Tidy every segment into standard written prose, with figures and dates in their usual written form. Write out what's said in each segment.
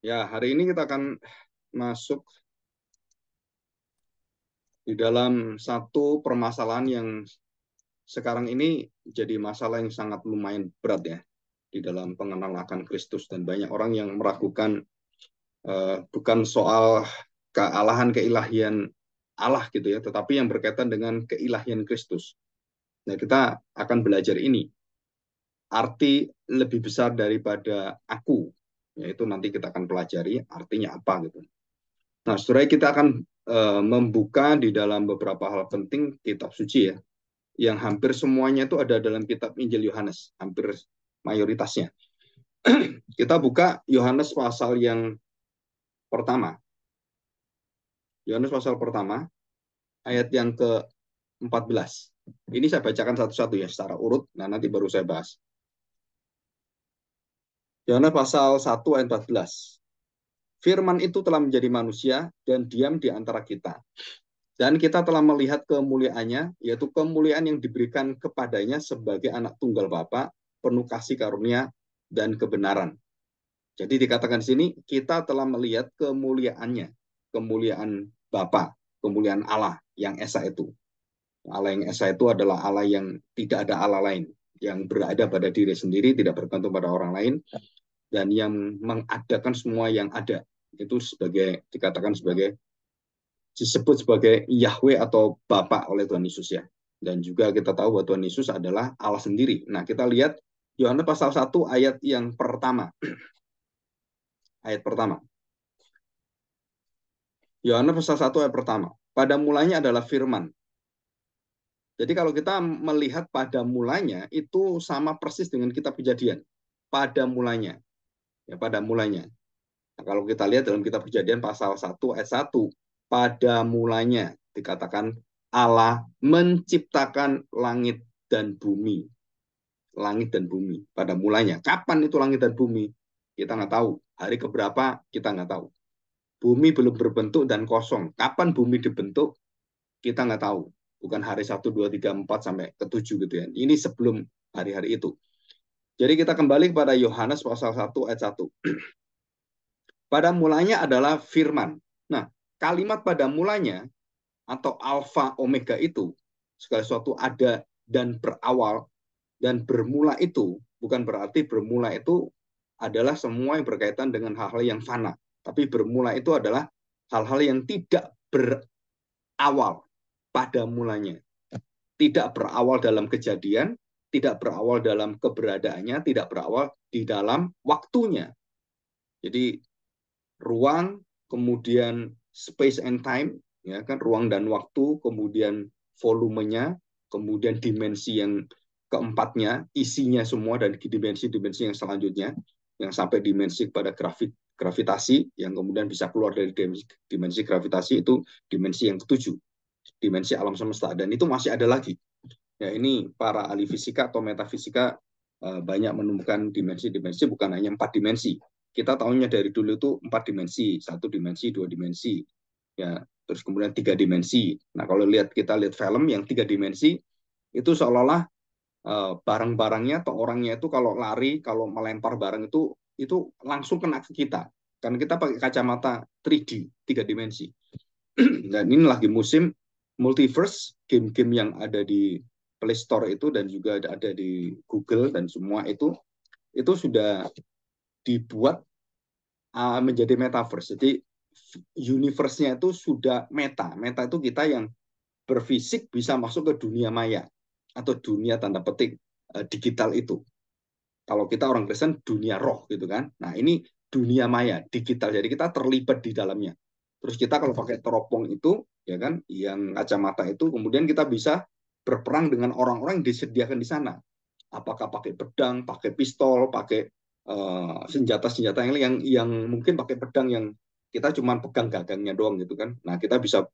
Ya, hari ini kita akan masuk di dalam satu permasalahan yang sekarang ini jadi masalah yang sangat lumayan berat ya di dalam pengenalan akan Kristus, dan banyak orang yang meragukan bukan soal kealahan keilahian Allah gitu ya, tetapi yang berkaitan dengan keilahian Kristus. Nah, kita akan belajar ini arti lebih besar daripada aku, yaitu nanti kita akan pelajari artinya apa gitu. Nah, setelah kita akan membuka di dalam beberapa hal penting kitab suci ya, yang hampir semuanya itu ada dalam kitab Injil Yohanes, hampir mayoritasnya. Kita buka Yohanes pasal yang pertama. Yohanes pasal pertama, ayat yang ke-14. Ini saya bacakan satu-satu ya, secara urut, nah nanti baru saya bahas. Yohanes pasal 1 ayat 14. Firman itu telah menjadi manusia dan diam di antara kita. Dan kita telah melihat kemuliaannya, yaitu kemuliaan yang diberikan kepadanya sebagai anak tunggal Bapa, penuh kasih karunia dan kebenaran. Jadi dikatakan di sini, kita telah melihat kemuliaannya, kemuliaan Bapa, kemuliaan Allah yang Esa itu. Allah yang Esa itu adalah Allah yang tidak ada Allah lain, yang berada pada diri sendiri, tidak bergantung pada orang lain, dan yang mengadakan semua yang ada. Itu sebagai dikatakan sebagai disebut sebagai Yahweh atau Bapa oleh Tuhan Yesus ya. Dan juga kita tahu bahwa Tuhan Yesus adalah Allah sendiri. Nah, kita lihat Yohanes pasal 1 ayat yang pertama. Ayat pertama. Yohanes pasal 1 ayat pertama. Pada mulanya adalah firman. Jadi kalau kita melihat pada mulanya, itu sama persis dengan kitab Kejadian. Pada mulanya. Ya, pada mulanya. Nah, kalau kita lihat dalam kitab Kejadian pasal 1 ayat 1, pada mulanya dikatakan Allah menciptakan langit dan bumi. Langit dan bumi pada mulanya. Kapan itu langit dan bumi? Kita nggak tahu. Hari keberapa? Kita nggak tahu. Bumi belum berbentuk dan kosong. Kapan bumi dibentuk? Kita nggak tahu. Bukan hari 1, 2, 3, 4 sampai ke-7 gitu ya. Ini sebelum hari-hari itu. Jadi kita kembali kepada Yohanes pasal 1 ayat 1. Pada mulanya adalah firman. Nah, kalimat pada mulanya atau alfa omega itu segala sesuatu ada dan berawal dan bermula itu bukan berarti bermula itu adalah semua yang berkaitan dengan hal-hal yang fana, tapi bermula itu adalah hal-hal yang tidak berawal pada mulanya, tidak berawal dalam kejadian, tidak berawal dalam keberadaannya, tidak berawal di dalam waktunya. Jadi ruang, kemudian space and time, ya kan, ruang dan waktu, kemudian volumenya, kemudian dimensi yang keempatnya, isinya semua, dan dimensi-dimensi yang selanjutnya, yang sampai dimensi kepada gravitasi, yang kemudian bisa keluar dari dimensi gravitasi, itu dimensi yang ketujuh, dimensi alam semesta, dan itu masih ada lagi. Ya, ini para ahli fisika atau metafisika banyak menemukan dimensi-dimensi, bukan hanya 4 dimensi. Kita tahunya dari dulu itu 4 dimensi, 1 dimensi, 2 dimensi, ya, terus kemudian 3 dimensi. Nah, kalau kita lihat film yang 3 dimensi, itu seolah-olah barang-barangnya atau orangnya itu kalau lari, kalau melempar barang itu langsung kena ke kita. Karena kita pakai kacamata 3D, 3 dimensi. Dan ini lagi musim multiverse, game-game yang ada di Play Store itu dan juga ada di Google dan semua itu sudah dibuat menjadi metaverse. Jadi universe-nya itu sudah meta. Meta itu kita yang berfisik bisa masuk ke dunia maya atau dunia tanda petik digital itu. Kalau kita orang Kristen dunia roh gitu kan. Nah, ini dunia maya digital. Jadi kita terlibat di dalamnya. Terus kita kalau pakai teropong itu ya kan yang kacamata itu kemudian kita bisa berperang dengan orang-orang yang disediakan di sana. Apakah pakai pedang, pakai pistol, pakai senjata-senjata yang mungkin pakai pedang yang kita cuma pegang gagangnya doang gitu kan. Nah, kita bisa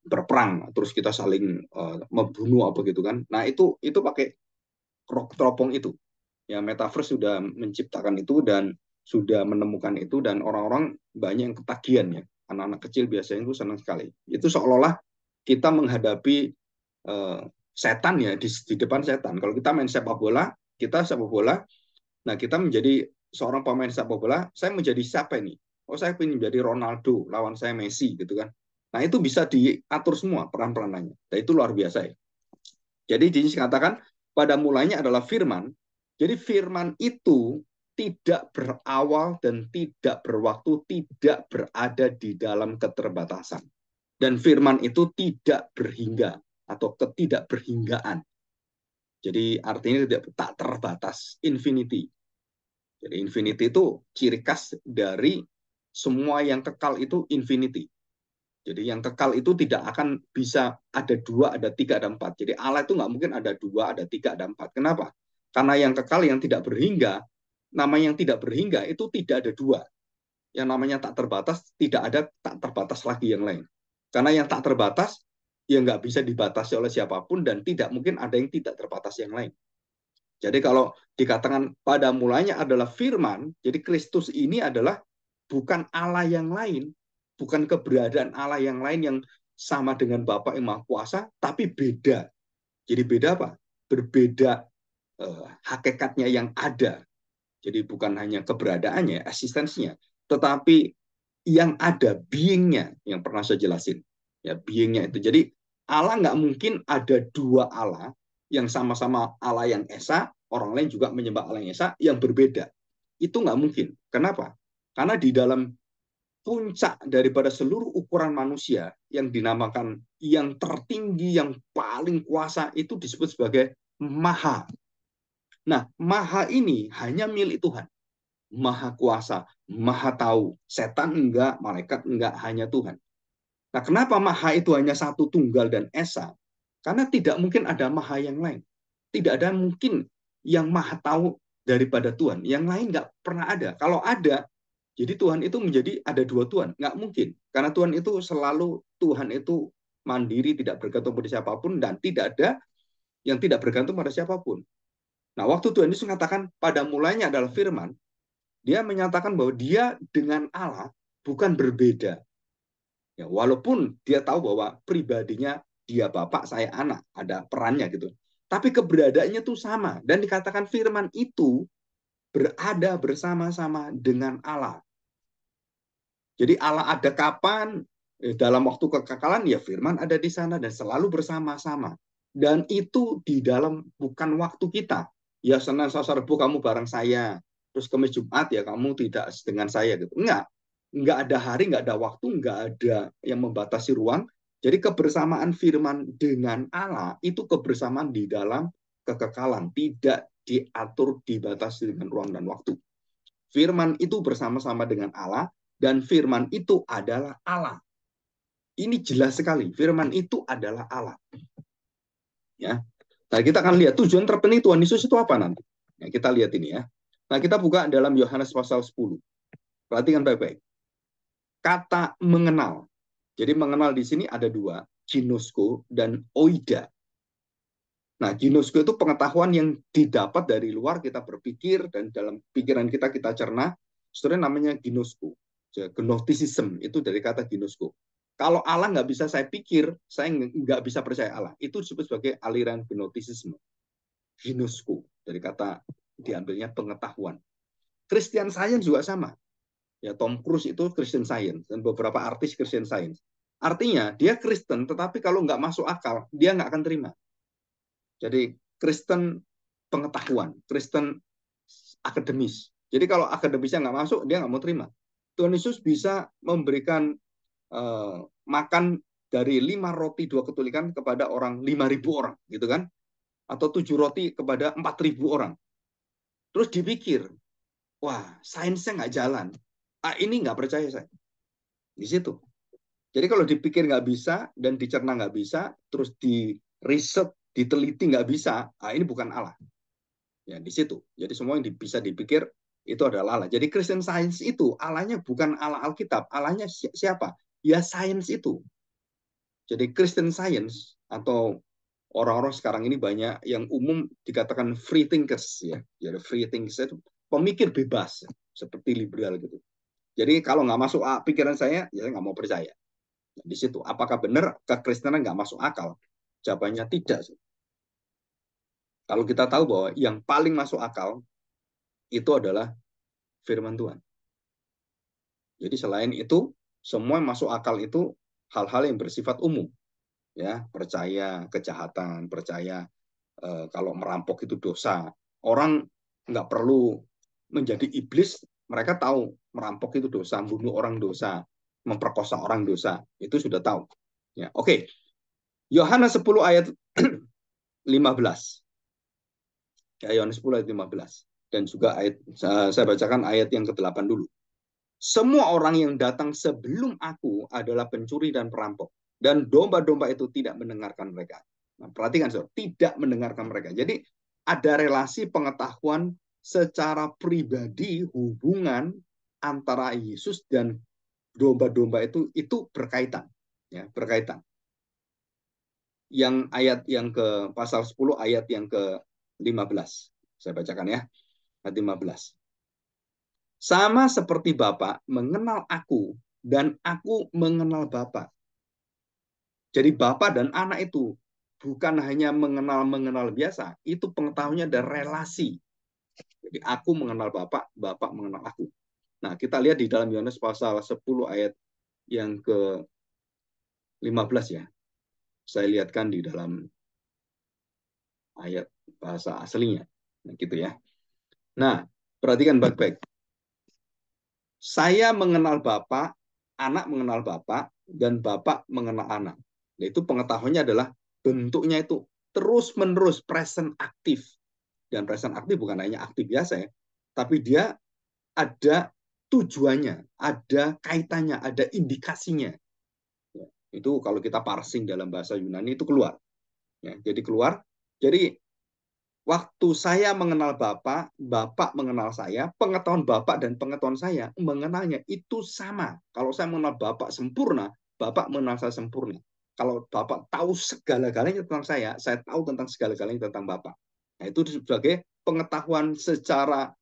berperang, terus kita saling membunuh apa gitu kan. Nah, itu pakai teropong itu. Ya, metaverse sudah menciptakan itu dan sudah menemukan itu dan orang-orang banyak yang ketagihan ya. Anak-anak kecil biasanya itu senang sekali. Itu seolah-olah kita menghadapi setan ya di depan setan. Kalau kita main sepak bola, kita sepak bola, nah kita menjadi seorang pemain sepak bola, saya menjadi siapa ini? Oh, saya ingin menjadi Ronaldo, lawan saya Messi, gitu kan. Nah, itu bisa diatur semua peran-peranannya. Dan itu luar biasa ya. Jadi dikatakan pada mulanya adalah firman. Jadi firman itu tidak berawal dan tidak berwaktu, tidak berada di dalam keterbatasan. Dan firman itu tidak berhingga atau ketidakberhinggaan. Jadi artinya tidak tak terbatas, infinity. Jadi infinity itu ciri khas dari semua yang kekal itu infinity. Jadi yang kekal itu tidak akan bisa ada dua, ada tiga, ada empat. Jadi Allah itu nggak mungkin ada dua, ada tiga, ada empat. Kenapa? Karena yang kekal, yang tidak berhingga, nama yang tidak berhingga itu tidak ada dua. Yang namanya tak terbatas, tidak ada tak terbatas lagi yang lain. Karena yang tak terbatas, ya nggak bisa dibatasi oleh siapapun dan tidak mungkin ada yang tidak terbatas yang lain. Jadi kalau dikatakan pada mulanya adalah firman, jadi Kristus ini adalah bukan Allah yang lain, bukan keberadaan Allah yang lain yang sama dengan Bapa yang Maha Kuasa, tapi beda. Jadi beda apa? Berbeda hakikatnya yang ada. Jadi bukan hanya keberadaannya, eksistensinya, tetapi yang ada, being-nya yang pernah saya jelasin. Ya, being-nya itu. Jadi Allah nggak mungkin ada dua Allah yang sama-sama Allah yang esa, orang lain juga menyembah Allah yang esa, yang berbeda. Itu nggak mungkin. Kenapa? Karena di dalam puncak daripada seluruh ukuran manusia yang dinamakan yang tertinggi, yang paling kuasa itu disebut sebagai Maha. Nah, Maha ini hanya milik Tuhan. Maha kuasa, maha tahu. Setan enggak, malaikat enggak, hanya Tuhan. Nah, kenapa maha itu hanya satu tunggal dan esa? Karena tidak mungkin ada maha yang lain. Tidak ada mungkin yang maha tahu daripada Tuhan. Yang lain enggak pernah ada. Kalau ada, jadi Tuhan itu menjadi ada dua Tuhan. Enggak mungkin. Karena Tuhan itu selalu, Tuhan itu mandiri, tidak bergantung pada siapapun, dan tidak ada yang tidak bergantung pada siapapun. Nah, waktu Tuhan Yesus mengatakan pada mulanya adalah firman, dia menyatakan bahwa dia dengan Allah bukan berbeda. Ya, walaupun dia tahu bahwa pribadinya dia bapak, saya anak, ada perannya gitu. Tapi keberadaannya itu sama. Dan dikatakan firman itu berada bersama-sama dengan Allah. Jadi Allah ada kapan, dalam waktu kekekalan, ya firman ada di sana dan selalu bersama-sama. Dan itu di dalam bukan waktu kita. Ya Senin, Selasa, Rabu kamu bareng saya. Terus Kamis, Jumat ya kamu tidak dengan saya gitu. Enggak ada hari, enggak ada waktu, enggak ada yang membatasi ruang. Jadi kebersamaan firman dengan Allah itu kebersamaan di dalam kekekalan. Tidak diatur, dibatasi dengan ruang dan waktu. Firman itu bersama-sama dengan Allah dan firman itu adalah Allah. Ini jelas sekali, firman itu adalah Allah. Ya. Nah, kita akan lihat tujuan terpenting Tuhan Yesus itu apa nanti. Nah, kita lihat ini ya. Nah, kita buka dalam Yohanes pasal 10. Perhatikan baik-baik. Kata mengenal. Jadi mengenal di sini ada dua, ginosko dan oida. Nah, ginosko itu pengetahuan yang didapat dari luar, kita berpikir dan dalam pikiran kita cerna. Sebenarnya namanya ginosko. Gnosticism itu dari kata ginosko. Kalau Allah nggak bisa saya pikir, saya nggak bisa percaya Allah. Itu disebut sebagai aliran gnosticism. Ginosko dari kata diambilnya pengetahuan. Christian Science juga sama. Ya, Tom Cruise itu Christian Science dan beberapa artis Christian Science. Artinya dia Kristen, tetapi kalau nggak masuk akal, dia nggak akan terima. Jadi Kristen pengetahuan, Kristen akademis. Jadi kalau akademisnya nggak masuk, dia nggak mau terima. Tuhan Yesus bisa memberikan makan dari 5 roti 2 ketulikan kepada orang 5.000 orang, gitu kan? Atau 7 roti kepada 4.000 orang. Terus dipikir, wah, sainsnya nggak jalan. Ini nggak percaya saya. Di situ. Jadi kalau dipikir nggak bisa dan dicerna nggak bisa, terus di riset, diteliti nggak bisa, ini bukan Allah. Ya di situ. Jadi semua yang bisa dipikir itu adalah Allah. Jadi Christian Science itu Allahnya bukan Allah Alkitab, Allahnya siapa? Ya sains itu. Jadi Christian Science atau orang-orang sekarang ini banyak yang umum dikatakan free thinkers ya. Jadi free thinkers itu pemikir bebas seperti liberal gitu. Jadi kalau nggak masuk pikiran saya, ya saya nggak mau percaya. Nah, di situ, apakah benar kekristenan nggak masuk akal? Jawabannya tidak. Kalau kita tahu bahwa yang paling masuk akal itu adalah firman Tuhan. Jadi selain itu, semua yang masuk akal itu hal-hal yang bersifat umum. Ya, percaya kejahatan, percaya kalau merampok itu dosa. Orang nggak perlu menjadi iblis, mereka tahu merampok itu dosa, bunuh orang dosa, memperkosa orang dosa, itu sudah tahu. Ya, oke. Yohanes 10 ayat 15. Ya, Yohanes 10 ayat 15. Dan juga ayat saya bacakan ayat yang ke-8 dulu. Semua orang yang datang sebelum aku adalah pencuri dan perampok. Dan domba-domba itu tidak mendengarkan mereka. Nah, perhatikan, saudara, tidak mendengarkan mereka. Jadi ada relasi pengetahuan secara pribadi, hubungan antara Yesus dan domba-domba itu berkaitan. Ya, berkaitan. Yang ayat yang ke pasal 10 ayat yang ke-15. Saya bacakan ya. Ayat 15. Sama seperti Bapa mengenal aku dan aku mengenal Bapa. Jadi Bapa dan anak itu bukan hanya mengenal biasa, itu pengetahuannya ada relasi. Jadi aku mengenal Bapa, Bapa mengenal aku. Nah, kita lihat di dalam Yohanes pasal 10 ayat yang ke-15 ya. Saya lihatkan di dalam ayat bahasa aslinya. Nah, gitu ya. Nah, perhatikan baik-baik. Saya mengenal Bapa, anak mengenal Bapa, dan Bapa mengenal anak. Itu pengetahuannya adalah bentuknya itu terus-menerus present aktif. Dan present aktif bukan hanya aktif biasa ya, tapi dia ada tujuannya, ada kaitannya, ada indikasinya. Ya, itu kalau kita parsing dalam bahasa Yunani itu keluar. Ya, jadi keluar. Jadi waktu saya mengenal Bapak, Bapak mengenal saya, pengetahuan Bapak dan pengetahuan saya mengenalnya itu sama. Kalau saya mengenal Bapak sempurna, Bapak mengenal saya sempurna. Kalau Bapak tahu segala-galanya tentang saya tahu tentang segala-galanya tentang Bapak. Nah, itu sebagai pengetahuan secara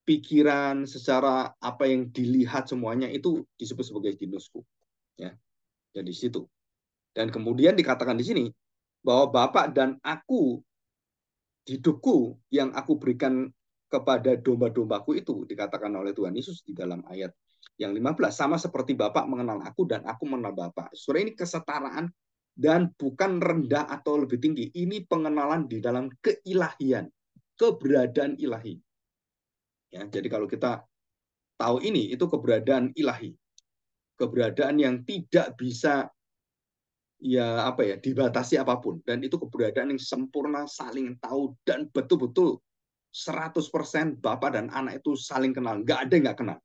pikiran, secara apa yang dilihat semuanya itu disebut sebagai ginosku. Ya, jadi situ. Dan kemudian dikatakan di sini bahwa Bapak dan aku, hidupku yang aku berikan kepada domba-dombaku itu dikatakan oleh Tuhan Yesus di dalam ayat yang 15, sama seperti Bapak mengenal aku dan aku mengenal Bapak. Saudara, ini kesetaraan dan bukan rendah atau lebih tinggi. Ini pengenalan di dalam keilahian, keberadaan ilahi. Ya, jadi kalau kita tahu ini, itu keberadaan ilahi. Keberadaan yang tidak bisa ya apa ya dibatasi apapun, dan itu keberadaan yang sempurna, saling tahu dan betul-betul 100% Bapak dan anak itu saling kenal, nggak ada yang nggak kenal.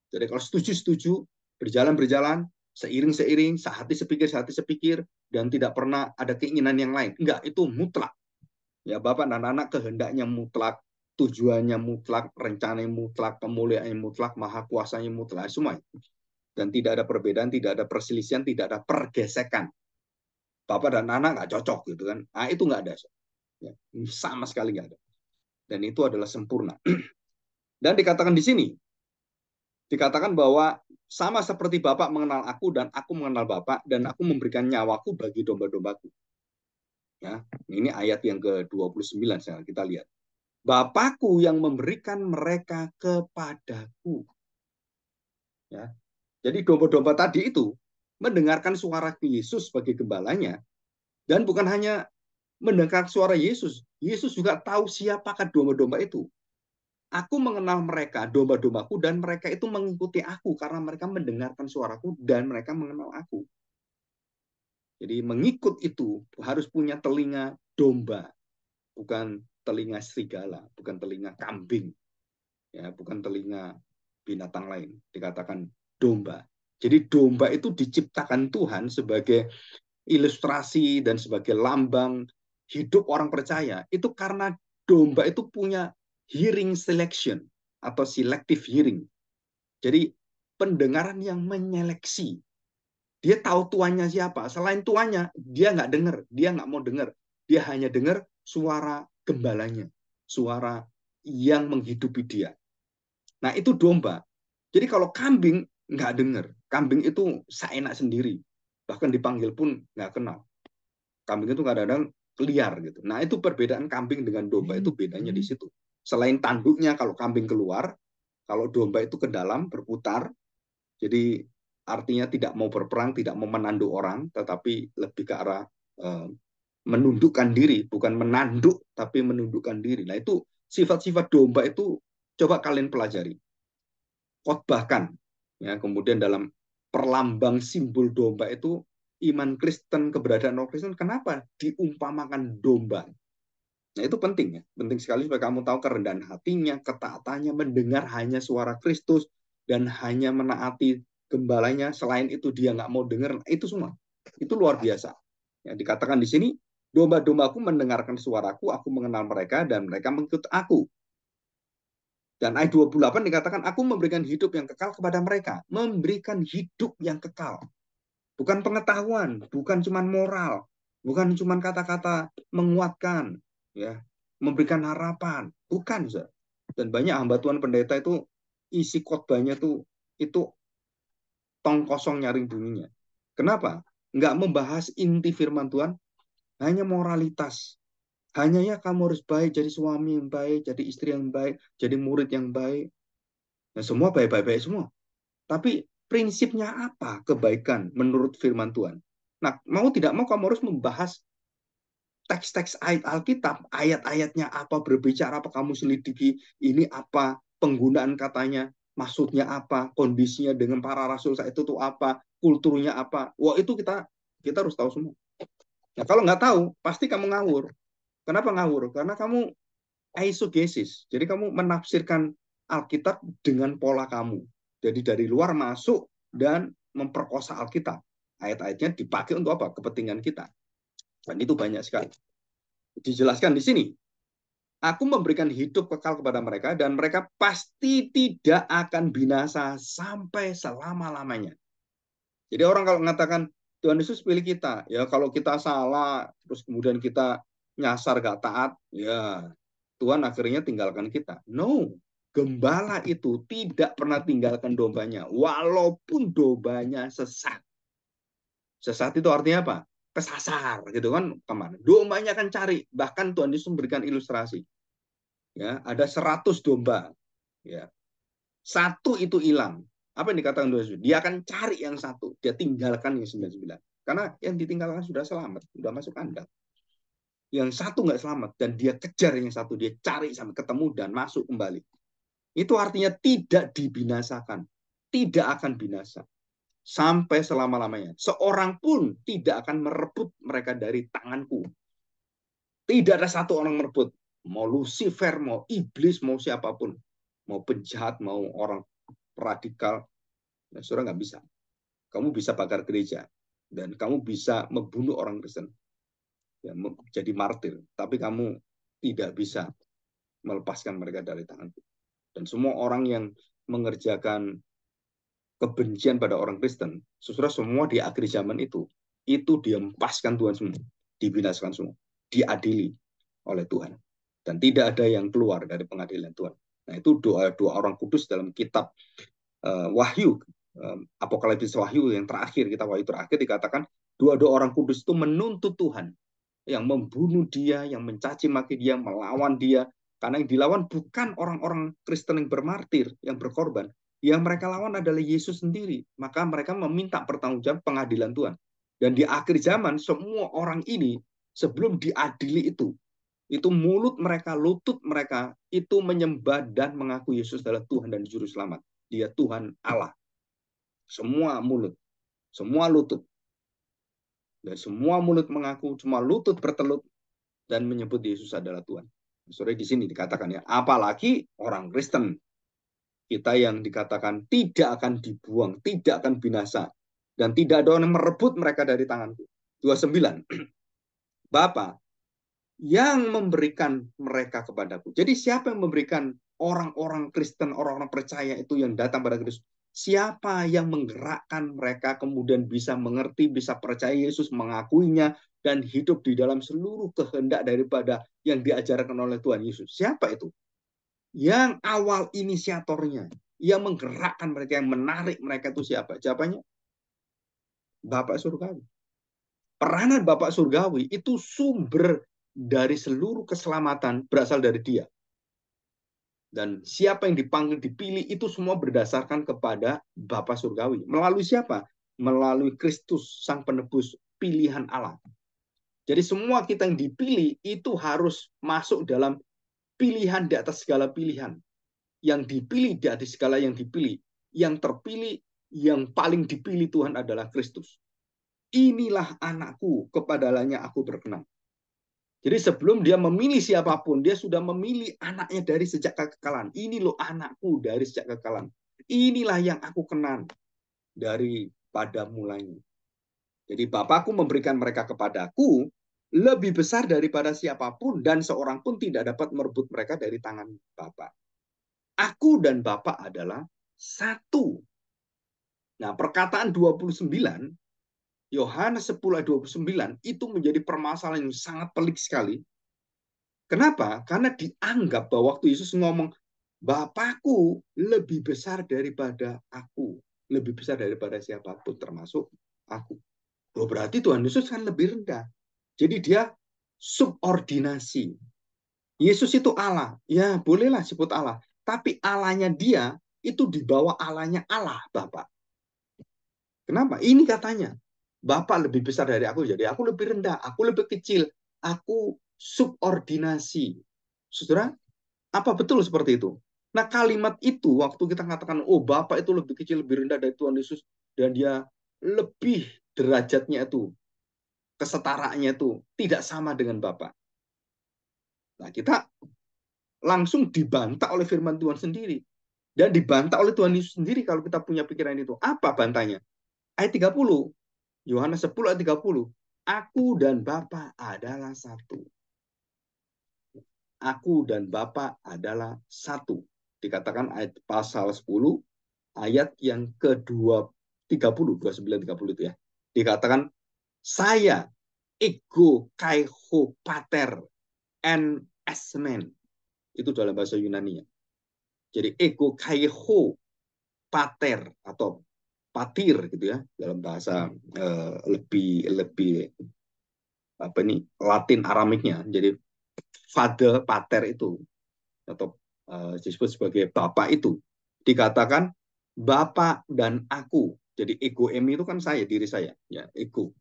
Jadi kalau setuju, berjalan, seiring, sehati sepikir, dan tidak pernah ada keinginan yang lain. Enggak, itu mutlak. Ya, Bapak dan anak kehendaknya mutlak, tujuannya mutlak, rencananya mutlak, kemuliaannya mutlak, maha kuasanya mutlak, semua. Dan tidak ada perbedaan, tidak ada perselisihan, tidak ada pergesekan. Bapak dan anak nggak cocok gitu kan. Nah, itu nggak ada. Ya, sama sekali nggak ada. Dan itu adalah sempurna. Dan dikatakan di sini, dikatakan bahwa sama seperti Bapak mengenal aku dan aku mengenal Bapak dan aku memberikan nyawaku bagi domba-dombaku. Ya, ini ayat yang ke-29 kita lihat. Bapakku yang memberikan mereka kepadaku. Ya. Jadi domba-domba tadi itu mendengarkan suara Yesus sebagai gembalanya, dan bukan hanya mendengar suara Yesus, Yesus juga tahu siapakah domba-domba itu. Aku mengenal mereka, domba-dombaku, dan mereka itu mengikuti aku karena mereka mendengarkan suaraku dan mereka mengenal aku. Jadi mengikut itu harus punya telinga domba, bukan telinga serigala, bukan telinga kambing, ya, bukan telinga binatang lain. Dikatakan domba. Jadi domba itu diciptakan Tuhan sebagai ilustrasi dan sebagai lambang hidup orang percaya. Itu karena domba itu punya hearing selection atau selective hearing. Jadi pendengaran yang menyeleksi. Dia tahu tuannya siapa. Selain tuannya, dia nggak dengar. Dia nggak mau dengar. Dia hanya dengar suara gembalanya. Suara yang menghidupi dia. Nah, itu domba. Jadi kalau kambing nggak dengar. Kambing itu seenak sendiri. Bahkan dipanggil pun nggak kenal. Kambing itu kadang-kadang liar gitu. Nah, itu perbedaan kambing dengan domba itu bedanya di situ. Selain tanduknya, kalau kambing keluar, Kalau domba itu ke dalam berputar, jadi artinya tidak mau berperang, tidak mau menanduk orang, tetapi lebih ke arah eh, menundukkan diri, bukan menanduk, tapi menundukkan diri. Nah itu sifat-sifat domba itu coba kalian pelajari. Khotbahkan. Ya, kemudian dalam perlambang simbol domba itu iman Kristen, keberadaan orang Kristen, kenapa diumpamakan domba? Nah itu penting ya, penting sekali supaya kamu tahu kerendahan hatinya, ketaatannya, mendengar hanya suara Kristus dan hanya menaati gembalanya. Selain itu dia nggak mau dengar, nah, itu semua itu luar biasa. Ya, dikatakan di sini domba-dombaku mendengarkan suaraku, aku mengenal mereka dan mereka mengikut aku. Dan ayat 28 dikatakan, aku memberikan hidup yang kekal kepada mereka. Memberikan hidup yang kekal. Bukan pengetahuan, bukan cuma moral, bukan cuma kata-kata menguatkan, ya, memberikan harapan. Bukan, Zah. Dan banyak hamba Tuhan pendeta itu, isi khotbahnya tuh, itu tong kosong nyaring bunyinya. Kenapa? Nggak membahas inti firman Tuhan, hanya moralitas. Hanya ya kamu harus baik, jadi suami yang baik, jadi istri yang baik, jadi murid yang baik. Nah, semua baik-baik semua. Tapi prinsipnya apa kebaikan menurut firman Tuhan? Nah, mau tidak mau kamu harus membahas teks-teks ayat Alkitab, ayat-ayatnya apa, berbicara apa, kamu selidiki ini apa, penggunaan katanya, maksudnya apa, kondisinya dengan para rasul saat itu tuh apa, kulturnya apa. Wah, itu kita harus tahu semua. Nah, kalau nggak tahu, pasti kamu ngawur. Kenapa ngawur? Karena kamu eisegesis. Jadi kamu menafsirkan Alkitab dengan pola kamu. Jadi dari luar masuk dan memperkosa Alkitab. Ayat-ayatnya dipakai untuk apa? Kepentingan kita. Dan itu banyak sekali. Dijelaskan di sini. Aku memberikan hidup kekal kepada mereka dan mereka pasti tidak akan binasa sampai selama-lamanya. Jadi orang kalau mengatakan Tuhan Yesus pilih kita, ya kalau kita salah, terus kemudian kita nyasar gak taat, ya Tuhan akhirnya tinggalkan kita. No, gembala itu tidak pernah tinggalkan dombanya, walaupun dombanya sesat. Sesat itu artinya apa? Kesasar, gitu kan? Kemana? Dombanya akan cari. Bahkan Tuhan Yesus memberikan ilustrasi. Ya, ada 100 domba. Ya, satu itu hilang. Apa yang dikatakan Tuhan Yesus? Dia akan cari yang satu. Dia tinggalkan yang 99. Karena yang ditinggalkan sudah selamat, sudah masuk kandang. Yang satu nggak selamat dan dia kejar yang satu, dia cari sampai ketemu dan masuk kembali. Itu artinya tidak dibinasakan, tidak akan binasa sampai selama-lamanya. Seorang pun tidak akan merebut mereka dari tanganku. Tidak ada satu orang merebut. Mau Lucifer, mau iblis, mau siapapun. Mau penjahat, mau orang radikal. Nah, saudara nggak bisa. Kamu bisa bakar gereja. Dan kamu bisa membunuh orang Kristen. Ya, jadi martir. Tapi kamu tidak bisa melepaskan mereka dari tanganku. Dan semua orang yang mengerjakan kebencian pada orang Kristen, saudara semua di akhir zaman itu dihempaskan Tuhan semua, dibinasakan semua, diadili oleh Tuhan. Dan tidak ada yang keluar dari pengadilan Tuhan. Nah itu doa orang kudus dalam kitab Wahyu, Apokalipsis Wahyu yang terakhir, kita Wahyu terakhir dikatakan doa orang kudus itu menuntut Tuhan yang membunuh dia, yang mencaci maki dia, melawan dia. Karena yang dilawan bukan orang-orang Kristen yang bermartir, yang berkorban. Yang mereka lawan adalah Yesus sendiri. Maka mereka meminta pertanggungjawab pengadilan Tuhan. Dan di akhir zaman, semua orang ini sebelum diadili itu mulut mereka, lutut mereka, itu menyembah dan mengaku Yesus adalah Tuhan dan Juru Selamat. Dia Tuhan Allah. Semua mulut, semua lutut. Dan semua mulut mengaku, semua lutut bertelut dan menyebut Yesus adalah Tuhan. Sore di sini dikatakan ya, apalagi orang Kristen. Kita yang dikatakan tidak akan dibuang, tidak akan binasa. Dan tidak ada orang yang merebut mereka dari tanganku. 29. Bapa yang memberikan mereka kepadaku. Jadi siapa yang memberikan orang-orang Kristen, orang-orang percaya itu yang datang pada Kristus? Siapa yang menggerakkan mereka kemudian bisa mengerti, bisa percaya Yesus, mengakuinya, dan hidup di dalam seluruh kehendak daripada yang diajarkan oleh Tuhan Yesus? Siapa itu? Yang awal inisiatornya, yang menggerakkan mereka, yang menarik mereka itu siapa? Jawabannya, Bapak Surgawi. Peranan Bapak Surgawi itu sumber dari seluruh keselamatan berasal dari Dia. Dan siapa yang dipanggil, dipilih, itu semua berdasarkan kepada Bapa Surgawi. Melalui siapa? Melalui Kristus, Sang Penebus, pilihan Allah. Jadi semua kita yang dipilih itu harus masuk dalam pilihan di atas segala pilihan. Yang dipilih di atas segala yang dipilih. Yang terpilih, yang paling dipilih Tuhan adalah Kristus. Inilah anakku, kepadanya aku berkenan. Jadi sebelum dia memilih siapapun, dia sudah memilih anaknya dari sejak kekekalan. Ini loh anakku dari sejak kekekalan. Inilah yang aku kenal daripada mulanya. Jadi Bapakku memberikan mereka kepadaku lebih besar daripada siapapun, dan seorang pun tidak dapat merebut mereka dari tangan Bapa. Aku dan Bapa adalah satu. Nah, perkataan 29, Yohanes 10 ayat 29, itu menjadi permasalahan yang sangat pelik sekali. Kenapa? Karena dianggap bahwa waktu Yesus ngomong, Bapakku lebih besar daripada aku. Lebih besar daripada siapapun, termasuk aku. Oh, berarti Tuhan Yesus kan lebih rendah. Jadi dia subordinasi. Yesus itu Allah. Ya, bolehlah sebut Allah. Tapi Allahnya dia itu di bawah Allahnya Allah, Bapak. Kenapa? Ini katanya. Bapak lebih besar dari aku, jadi aku lebih rendah, aku lebih kecil, aku subordinasi. Saudara, apa betul seperti itu? Nah, kalimat itu waktu kita katakan, oh Bapak itu lebih kecil, lebih rendah dari Tuhan Yesus, dan dia lebih derajatnya itu, kesetaraannya itu tidak sama dengan Bapak. Nah, kita langsung dibantah oleh firman Tuhan sendiri. Dan dibantah oleh Tuhan Yesus sendiri kalau kita punya pikiran itu. Apa bantahnya? Ayat 30. Yohanes 10 ayat 30. Aku dan Bapa adalah satu. Aku dan Bapa adalah satu. Dikatakan ayat pasal 10 ayat yang ke-2 30 29 30 itu ya. Dikatakan saya ego kaiho pater en esmen. Itu dalam bahasa Yunani ya. Jadi ego kaiho pater atau patir gitu ya dalam bahasa lebih apa ini Latin Aramiknya. Jadi father pater itu atau disebut sebagai bapak itu dikatakan bapak dan aku. Jadi ego emi itu kan saya, diri saya ya, ego.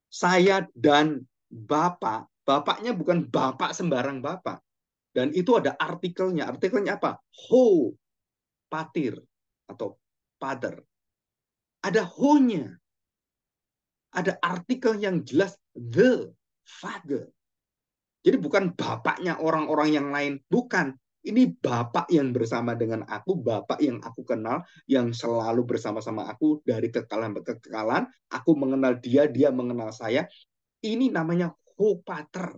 Saya dan bapak, bapaknya bukan bapak sembarang bapak. Dan itu ada artikelnya. Artikelnya apa? Ho patir atau father. Ada ho-nya. Ada artikel yang jelas the father. Jadi bukan bapaknya orang-orang yang lain, bukan. Ini bapak yang bersama dengan aku, bapak yang aku kenal, yang selalu bersama-sama aku dari kekekalan ke kekekalan. Aku mengenal dia, dia mengenal saya. Ini namanya ho-pater.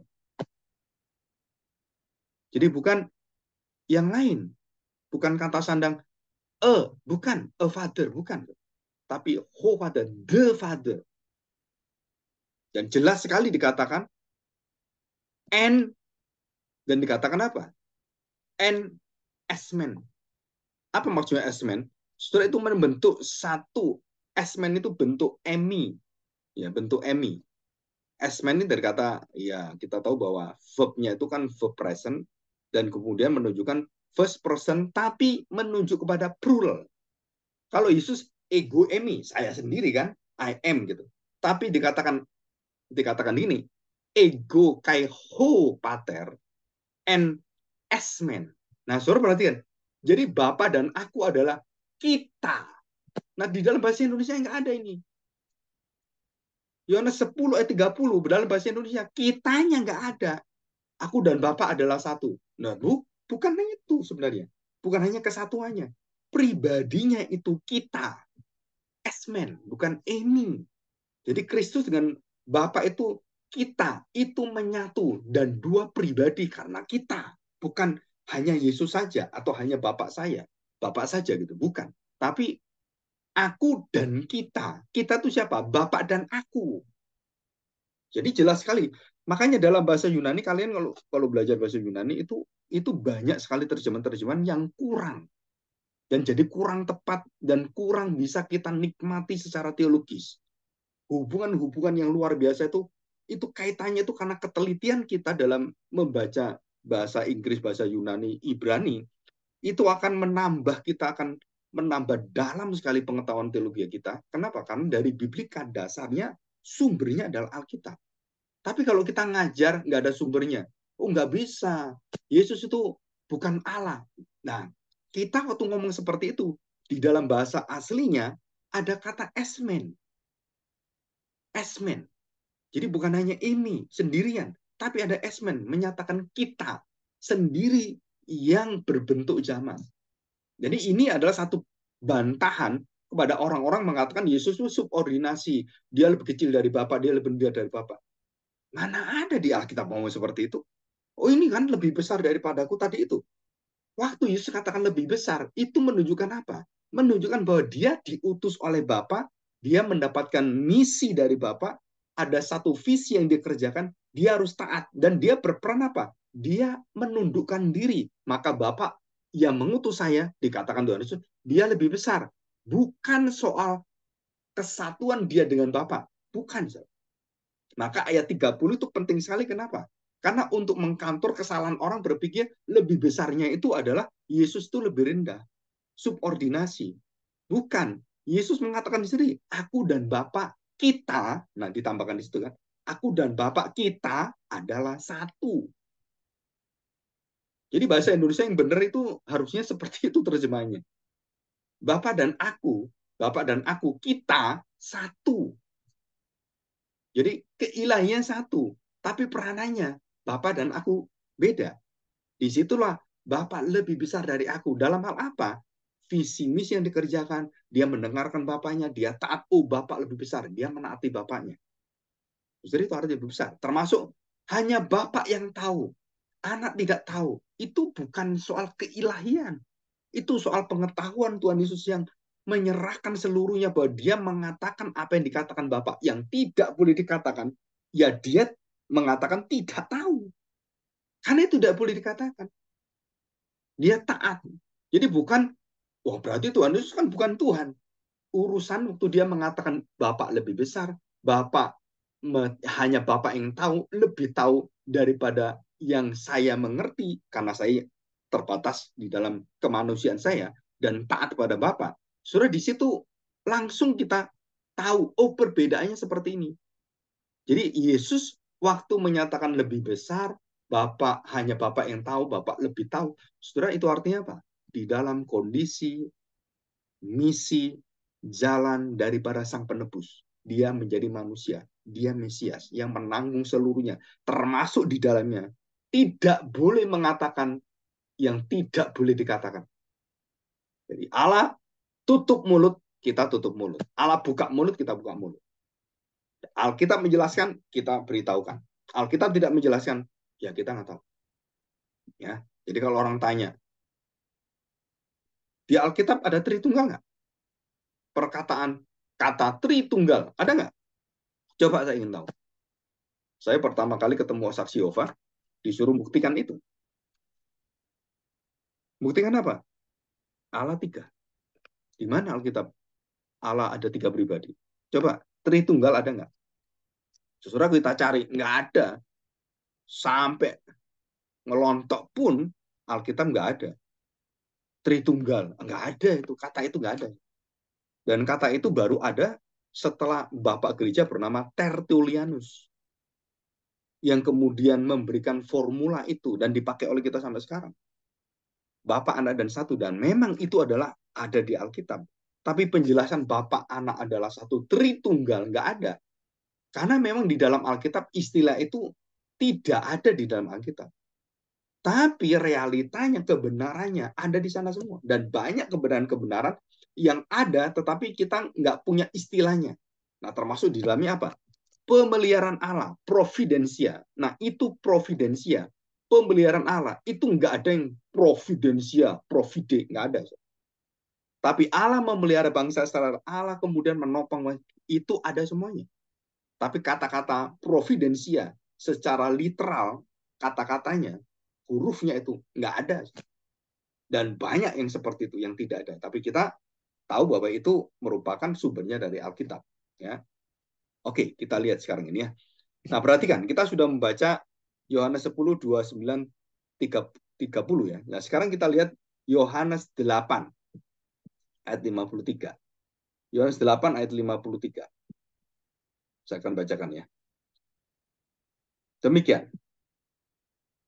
Jadi bukan yang lain. Bukan kata sandang, bukan, a father, bukan. Tapi ho-father, the father. Dan jelas sekali dikatakan, and, dan dikatakan apa? And S-man. Apa maksudnya S-man? Setelah itu membentuk satu. S-man itu bentuk emi. Ya, bentuk emi. S-man ini dari kata, ya kita tahu bahwa verb-nya itu kan verb present, dan kemudian menunjukkan first person, tapi menunjuk kepada plural. Kalau Yesus ego emi, saya sendiri kan, I am gitu. Tapi dikatakan ini, ego kai ho pater, and S-man. Nah, saudara perhatikan. Jadi Bapak dan aku adalah kita. Nah, di dalam bahasa Indonesia nggak ada ini. Yohanes 10 ayat 30, dalam bahasa Indonesia, kitanya nggak ada. Aku dan Bapak adalah satu. Nah, bukan hanya itu sebenarnya. Bukan hanya kesatuannya. Pribadinya itu kita. S-man, bukan Amy. Jadi Kristus dengan Bapak itu kita. Itu menyatu. Dan dua pribadi karena kita. Bukan hanya Yesus saja atau hanya Bapak saya. Bapak saja gitu. Bukan. Tapi aku dan kita. Kita itu siapa? Bapak dan aku. Jadi jelas sekali. Makanya dalam bahasa Yunani kalian kalau belajar bahasa Yunani itu banyak sekali terjemahan-terjemahan yang kurang dan jadi kurang tepat dan kurang bisa kita nikmati secara teologis. Hubungan-hubungan yang luar biasa itu kaitannya itu karena ketelitian kita dalam membaca bahasa Inggris, bahasa Yunani, Ibrani. itu akan menambah, kita akan menambah dalam sekali pengetahuan teologi kita. Kenapa? Karena dari biblika dasarnya sumbernya adalah Alkitab. Tapi kalau kita ngajar nggak ada sumbernya, oh nggak bisa. Yesus itu bukan Allah. Nah, kita waktu ngomong seperti itu, di dalam bahasa aslinya ada kata esmen. Esmen. Jadi bukan hanya ini sendirian, tapi ada esmen, menyatakan kita sendiri yang berbentuk jamak. Jadi ini adalah satu bantahan kepada orang-orang mengatakan Yesus itu subordinasi. Dia lebih kecil dari Bapa, dia lebih rendah dari Bapa. Mana ada di Alkitab ngomong seperti itu? Oh ini kan lebih besar daripadaku tadi itu. Waktu Yesus katakan lebih besar, itu menunjukkan apa? Menunjukkan bahwa dia diutus oleh Bapa, dia mendapatkan misi dari Bapa, ada satu visi yang dikerjakan, dia harus taat. Dan dia berperan apa? Dia menundukkan diri. Maka Bapa yang mengutus saya, dikatakan Tuhan Yesus, dia lebih besar. Bukan soal kesatuan dia dengan Bapa. Bukan. Maka ayat 30 itu penting sekali. Kenapa? Karena untuk mengkantor kesalahan orang berpikir lebih besarnya itu adalah Yesus itu lebih rendah. Subordinasi. Bukan. Yesus mengatakan di sini, aku dan Bapa kita, nah ditambahkan di situ kan, aku dan Bapa kita adalah satu. Jadi bahasa Indonesia yang benar itu harusnya seperti itu terjemahnya. Bapak dan aku, kita satu. Jadi keilahian satu, tapi peranannya Bapak dan aku beda. Disitulah Bapak lebih besar dari aku. Dalam hal apa? Visi misi yang dikerjakan, dia mendengarkan Bapaknya, dia taat. Oh, Bapak lebih besar, dia menaati Bapaknya. Jadi itu artinya lebih besar. Termasuk hanya Bapak yang tahu, anak tidak tahu. Itu bukan soal keilahian. Itu soal pengetahuan Tuhan Yesus yang menyerahkan seluruhnya bahwa dia mengatakan apa yang dikatakan Bapak yang tidak boleh dikatakan, ya dia mengatakan tidak tahu. Karena itu tidak boleh dikatakan. Dia taat. Jadi bukan, wah berarti Tuhan Yesus kan bukan Tuhan. Urusan waktu dia mengatakan Bapak lebih besar, Bapak hanya Bapak yang tahu, lebih tahu daripada yang saya mengerti, karena saya terbatas di dalam kemanusiaan saya, dan taat pada Bapak. Sudah di situ langsung kita tahu, oh perbedaannya seperti ini. Jadi Yesus waktu menyatakan lebih besar, Bapak hanya Bapak yang tahu, Bapak lebih tahu. Saudara, itu artinya apa? Di dalam kondisi, misi, jalan daripada Sang Penebus. Dia menjadi manusia, dia Mesias yang menanggung seluruhnya, termasuk di dalamnya. Tidak boleh mengatakan yang tidak boleh dikatakan. Jadi Allah tutup mulut, kita tutup mulut. Allah buka mulut, kita buka mulut. Alkitab menjelaskan, kita beritahukan. Alkitab tidak menjelaskan, ya kita nggak tahu. Ya, jadi kalau orang tanya, di Alkitab ada Tritunggal nggak? Perkataan kata Tritunggal ada nggak? Coba saya ingin tahu. Saya pertama kali ketemu saksi Yehova, disuruh buktikan itu. Buktikan apa? Allah tiga. Di mana Alkitab? Allah ada tiga pribadi. Coba, Tritunggal ada nggak? Saudara kita cari, nggak ada. Sampai ngelontok pun Alkitab nggak ada. Tritunggal, nggak ada itu. Kata itu nggak ada. Dan kata itu baru ada setelah Bapak Gereja bernama Tertullianus. Yang kemudian memberikan formula itu dan dipakai oleh kita sampai sekarang. Bapak, Anak, dan Satu. Dan memang itu adalah ada di Alkitab. Tapi penjelasan Bapak, Anak adalah satu Tritunggal nggak ada. Karena memang di dalam Alkitab istilah itu tidak ada di dalam Alkitab. Tapi realitanya, kebenarannya ada di sana semua. Dan banyak kebenaran-kebenaran yang ada, tetapi kita nggak punya istilahnya. Nah, termasuk di dalamnya apa? Pemeliharaan Allah, providensia. Nah, itu providensia. Pemeliharaan Allah, itu nggak ada yang providensia, provide, nggak ada. Tapi Allah memelihara bangsa secara Allah kemudian menopang, itu ada semuanya. Tapi kata-kata providensia secara literal, kata-katanya, hurufnya itu nggak ada. Dan banyak yang seperti itu, yang tidak ada. Tapi kita tahu bahwa itu merupakan sumbernya dari Alkitab. Ya. Oke, kita lihat sekarang ini ya. Nah, perhatikan, kita sudah membaca Yohanes 10, 29, 30 ya. Nah, sekarang kita lihat Yohanes 8 ayat 53. Yohanes 8 ayat 53. Saya akan bacakan ya. Demikian.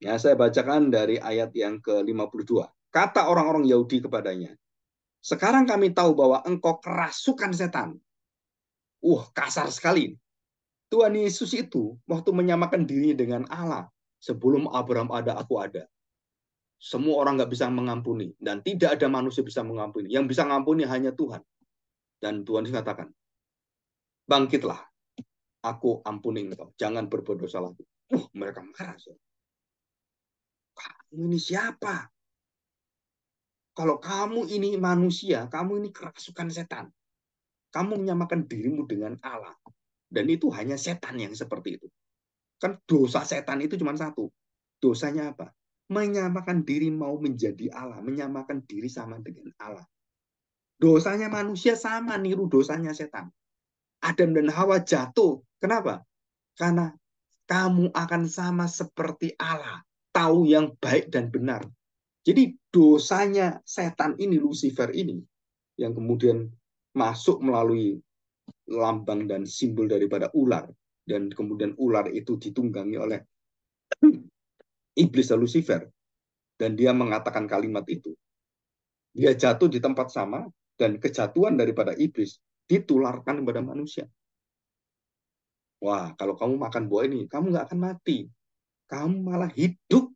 Ya, saya bacakan dari ayat yang ke-52. Kata orang-orang Yahudi kepadanya, sekarang kami tahu bahwa engkau kerasukan setan. Kasar sekali. Tuhan Yesus itu waktu menyamakan diri dengan Allah, sebelum Abraham ada, aku ada. Semua orang nggak bisa mengampuni, dan tidak ada manusia bisa mengampuni. Yang bisa mengampuni hanya Tuhan. Dan Tuhan mengatakan, bangkitlah, aku ampuni engkau. Jangan berbuat dosa lagi. Mereka marah. Kamu ini siapa? Kalau kamu ini manusia, kamu ini kerasukan setan. Kamu menyamakan dirimu dengan Allah. Dan itu hanya setan yang seperti itu. Kan dosa setan itu cuma satu. Dosanya apa? Menyamakan diri mau menjadi Allah. Menyamakan diri sama dengan Allah. Dosanya manusia sama, niru dosanya setan. Adam dan Hawa jatuh. Kenapa? Karena kamu akan sama seperti Allah. Tahu yang baik dan benar. Jadi dosanya setan ini, Lucifer ini, yang kemudian masuk melalui lambang dan simbol daripada ular, dan kemudian ular itu ditunggangi oleh iblis dan Lucifer, dan dia mengatakan kalimat itu. Dia jatuh di tempat sama, dan kejatuhan daripada iblis ditularkan kepada manusia. Wah, kalau kamu makan buah ini, kamu nggak akan mati. Kamu malah hidup.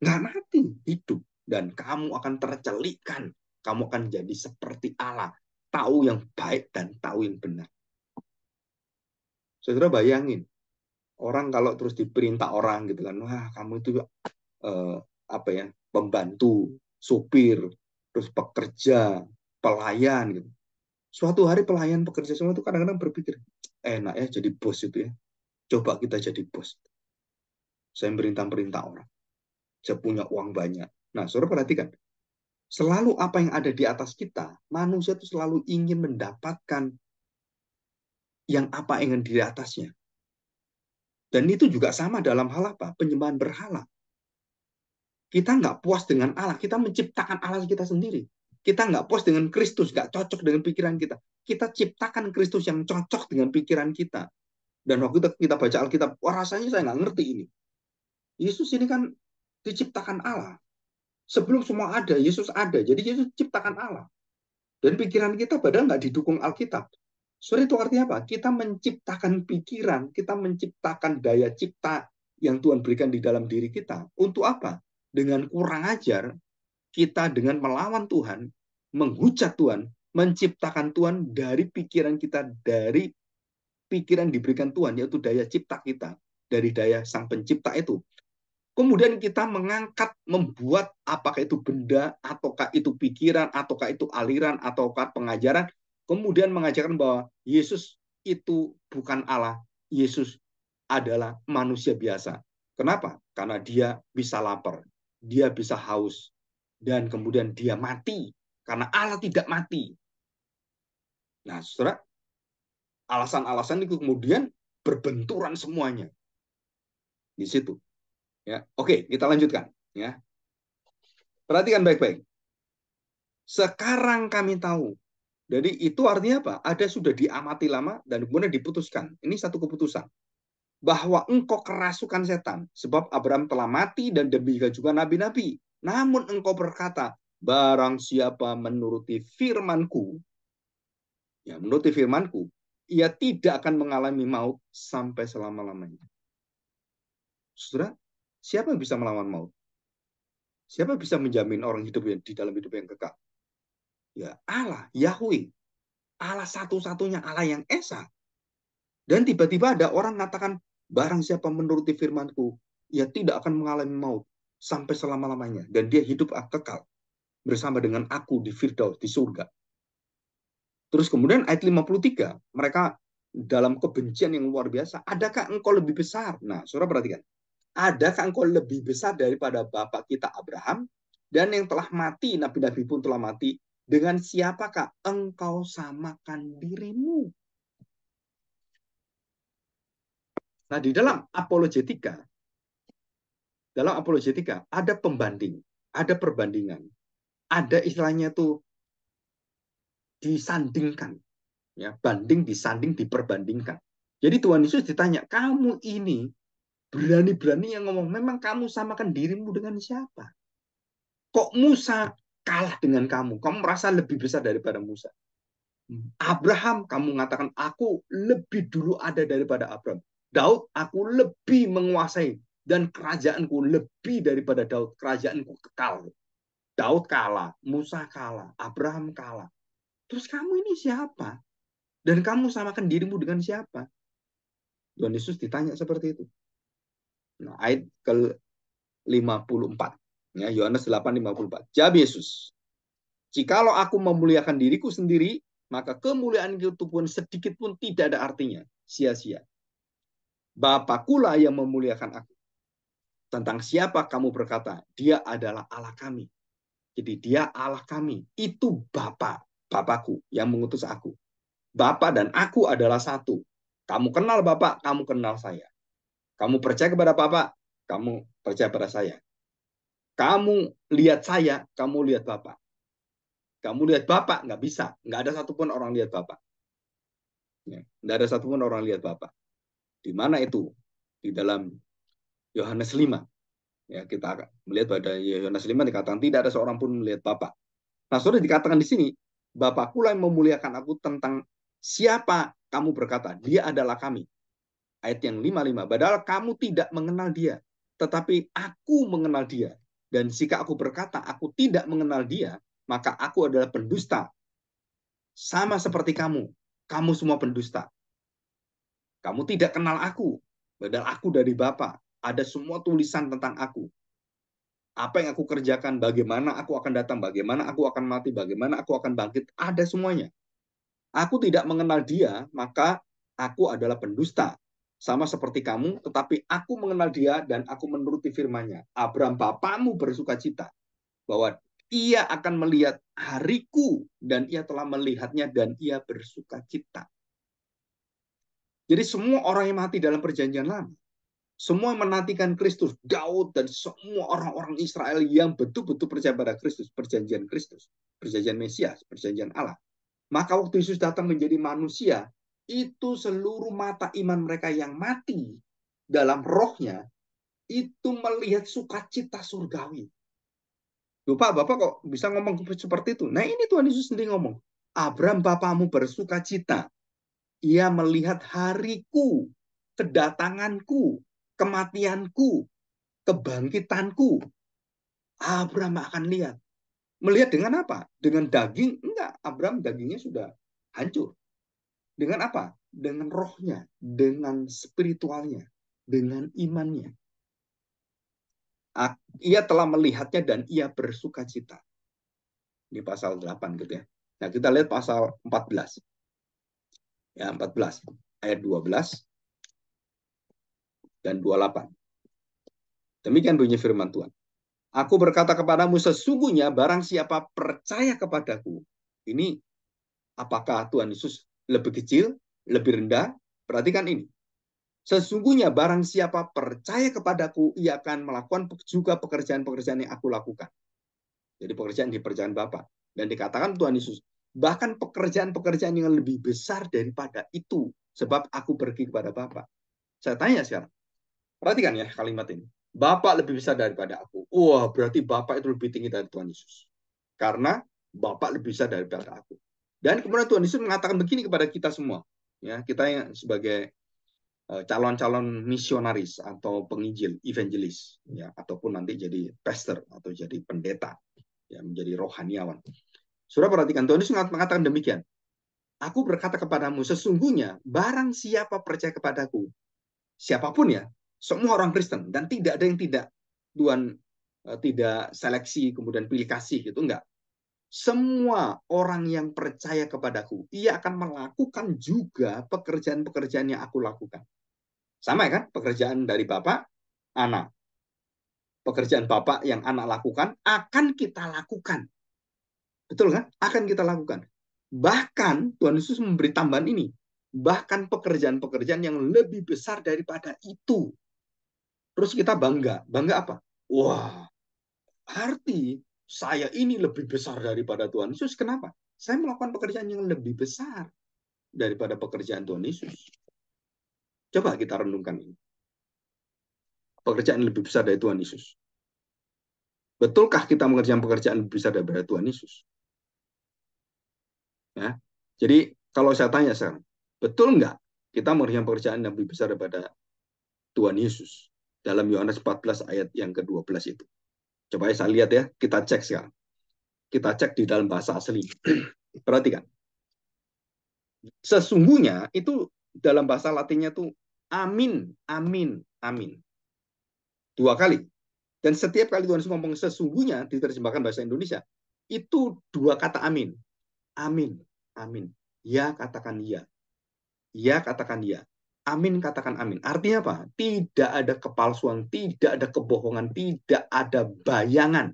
Nggak mati, hidup. Dan kamu akan tercelikkan. Kamu akan jadi seperti Allah. Tahu yang baik dan tahu yang benar. Saudara bayangin, orang kalau terus diperintah orang gitu kan, wah kamu itu apa ya, pembantu, supir, terus pekerja, pelayan gitu. Suatu hari pelayan pekerja semua itu kadang-kadang berpikir, enak ya jadi bos itu ya. Coba kita jadi bos. Saya merintah-perintah orang. Saya punya uang banyak. Nah, saudara perhatikan. Selalu apa yang ada di atas kita, manusia itu selalu ingin mendapatkan yang apa yang di atasnya. Dan itu juga sama dalam hal apa? Penyembahan berhala. Kita nggak puas dengan Allah, kita menciptakan Allah kita sendiri. Kita nggak puas dengan Kristus, nggak cocok dengan pikiran kita. Kita ciptakan Kristus yang cocok dengan pikiran kita. Dan waktu kita baca Alkitab, wah rasanya saya nggak ngerti ini. Yesus ini kan diciptakan Allah. Sebelum semua ada, Yesus ada. Jadi Yesus ciptakan Allah. Dan pikiran kita padahal nggak didukung Alkitab. So itu artinya apa? Kita menciptakan pikiran, kita menciptakan daya cipta yang Tuhan berikan di dalam diri kita. Untuk apa? Dengan kurang ajar, kita dengan melawan Tuhan, menghujat Tuhan, menciptakan Tuhan dari pikiran kita, dari pikiran diberikan Tuhan, yaitu daya cipta kita, dari daya Sang Pencipta itu. Kemudian kita mengangkat, membuat apakah itu benda, ataukah itu pikiran, ataukah itu aliran, ataukah pengajaran, kemudian mengajarkan bahwa Yesus itu bukan Allah, Yesus adalah manusia biasa. Kenapa? Karena dia bisa lapar, dia bisa haus, dan kemudian dia mati, karena Allah tidak mati. Nah, saudara, alasan-alasan itu kemudian berbenturan semuanya di situ. Ya, oke, kita lanjutkan. Ya, perhatikan baik-baik. Sekarang kami tahu. Jadi itu artinya apa? Ada sudah diamati lama dan kemudian diputuskan. Ini satu keputusan. Bahwa engkau kerasukan setan. Sebab Abraham telah mati dan demikian juga nabi-nabi. Namun engkau berkata, barang siapa menuruti firmanku, ya menuruti firmanku, ia tidak akan mengalami maut sampai selama-lamanya. Saudara, siapa yang bisa melawan maut? Siapa bisa menjamin orang hidup di dalam hidup yang kekal? Ya Allah, Yahweh. Allah satu-satunya, Allah yang esa. Dan tiba-tiba ada orang mengatakan, barang siapa menuruti firmanku, ia tidak akan mengalami maut sampai selama-lamanya. Dan dia hidup kekal bersama dengan aku di Firdaus, di surga. Terus kemudian ayat 53, mereka dalam kebencian yang luar biasa, adakah engkau lebih besar? Nah, saudara perhatikan. Adakah engkau lebih besar daripada bapak kita Abraham? Dan yang telah mati, nabi-nabi pun telah mati. Dengan siapakah engkau samakan dirimu? Nah, di dalam apologetika ada pembanding, ada perbandingan. ada istilahnya tuh disandingkan, ya, banding, disanding, diperbandingkan. Jadi Tuhan Yesus ditanya, kamu ini berani-berani yang ngomong, memang kamu samakan dirimu dengan siapa? Kok Musa kalah dengan kamu? Kamu merasa lebih besar daripada Musa. Abraham, kamu mengatakan, aku lebih dulu ada daripada Abraham. Daud, aku lebih menguasai. Dan kerajaanku lebih daripada Daud. Kerajaanku kekal. Daud kalah, Musa kalah, Abraham kalah. Terus kamu ini siapa? Dan kamu samakan dirimu dengan siapa? Tuhan Yesus ditanya seperti itu. Nah, ayat ke-54. Ya, Yohanes 8:54. Jawab Yesus, jikalau aku memuliakan diriku sendiri, maka kemuliaan itu pun sedikit pun tidak ada artinya. Sia-sia. Bapakulah yang memuliakan aku. Tentang siapa kamu berkata, dia adalah Allah kami. Jadi dia Allah kami. Itu Bapa, Bapakku yang mengutus aku. Bapa dan aku adalah satu. Kamu kenal Bapa, kamu kenal saya. Kamu percaya kepada Bapa, kamu percaya pada saya. Kamu lihat saya, kamu lihat Bapa. Kamu lihat Bapa, nggak bisa. Nggak ada satupun orang lihat Bapa. Ya, nggak ada satupun orang lihat Bapa. Di mana itu? Di dalam Yohanes 5. Ya, kita melihat pada Yohanes 5 dikatakan tidak ada seorang pun melihat Bapa. Nah, sudah dikatakan di sini, Bapakku yang memuliakan aku. Tentang siapa kamu berkata, dia adalah kami. Ayat yang 55. Padahal kamu tidak mengenal dia, tetapi aku mengenal dia. Dan jika aku berkata aku tidak mengenal dia, maka aku adalah pendusta. Sama seperti kamu. Kamu semua pendusta. Kamu tidak kenal aku, padahal aku dari Bapa. Ada semua tulisan tentang aku. Apa yang aku kerjakan, bagaimana aku akan datang, bagaimana aku akan mati, bagaimana aku akan bangkit, ada semuanya. Aku tidak mengenal dia, maka aku adalah pendusta. Sama seperti kamu, tetapi aku mengenal dia dan aku menuruti firman-Nya. Abraham bapamu bersukacita bahwa ia akan melihat hariku dan ia telah melihatnya dan ia bersukacita. Jadi semua orang yang mati dalam perjanjian lama, semua menantikan Kristus, Daud dan semua orang-orang Israel yang betul-betul percaya pada Kristus, perjanjian Kristus, perjanjian Mesias, perjanjian Allah. Maka waktu Yesus datang menjadi manusia, itu seluruh mata iman mereka yang mati dalam rohnya, itu melihat sukacita surgawi. Lupa Bapak kok bisa ngomong seperti itu? Nah ini Tuhan Yesus sendiri ngomong, Abraham bapamu bersukacita. Ia melihat hariku, kedatanganku, kematianku, kebangkitanku. Abraham akan lihat. Melihat dengan apa? Dengan daging? Enggak. Abraham dagingnya sudah hancur. Dengan apa? Dengan rohnya, dengan spiritualnya, dengan imannya. Ia telah melihatnya dan ia bersuka cita. Ini pasal 8 gitu ya. Nah, kita lihat pasal 14. Ya, 14 ayat 12 dan 28. Demikian bunyi firman Tuhan. Aku berkata kepadamu, sesungguhnya barang siapa percaya kepadaku. Ini apakah Tuhan Yesus lebih kecil, lebih rendah? Perhatikan ini. Sesungguhnya barang siapa percaya kepadaku, ia akan melakukan juga pekerjaan-pekerjaan yang aku lakukan. Jadi pekerjaan di pekerjaan Bapa. Dan dikatakan Tuhan Yesus, bahkan pekerjaan-pekerjaan yang lebih besar daripada itu. Sebab aku pergi kepada Bapa. Saya tanya sekarang, perhatikan ya kalimat ini. Bapak lebih besar daripada aku. Wah, berarti Bapak itu lebih tinggi dari Tuhan Yesus. Karena Bapak lebih besar daripada aku. Dan kemudian Tuhan Yesus mengatakan begini kepada kita semua. Ya, kita yang sebagai calon-calon misionaris atau penginjil, evangelis, ya, ataupun nanti jadi pastor atau jadi pendeta, ya, menjadi rohaniawan. Sudah perhatikan, Tuhan Yesus mengatakan demikian. Aku berkata kepadamu, sesungguhnya barang siapa percaya kepadaku, siapapun ya, semua orang Kristen, dan tidak ada yang tidak Tuhan tidak seleksi kemudian pilih kasih gitu, enggak. Semua orang yang percaya kepadaku, ia akan melakukan juga pekerjaan-pekerjaan yang aku lakukan. Sama ya kan? Pekerjaan dari Bapak, anak. Pekerjaan Bapak yang anak lakukan, akan kita lakukan. Betul kan? Akan kita lakukan. Bahkan Tuhan Yesus memberi tambahan ini. Bahkan pekerjaan-pekerjaan yang lebih besar daripada itu. Terus kita bangga. Bangga apa? Wah, arti Saya ini lebih besar daripada Tuhan Yesus. Kenapa? Saya melakukan pekerjaan yang lebih besar daripada pekerjaan Tuhan Yesus. Coba kita renungkan ini. Pekerjaan lebih besar dari Tuhan Yesus. Betulkah kita mengerjakan pekerjaan lebih besar daripada Tuhan Yesus? Ya. Jadi kalau saya tanya sekarang, betul nggak kita mengerjakan pekerjaan yang lebih besar daripada Tuhan Yesus? Dalam Yohanes 14 ayat yang ke-12 itu. Coba saya lihat ya, kita cek sekarang. Kita cek di dalam bahasa asli. Perhatikan. Sesungguhnya itu dalam bahasa Latinnya tuh amin, amin, amin. 2 kali. Dan setiap kali Tuhan Yesus ngomong sesungguhnya diterjemahkan bahasa Indonesia, itu 2 kata amin. Amin, amin. Ya katakan ya. Ya katakan ya. Amin katakan amin. Artinya apa? Tidak ada kepalsuan, tidak ada kebohongan, tidak ada bayangan,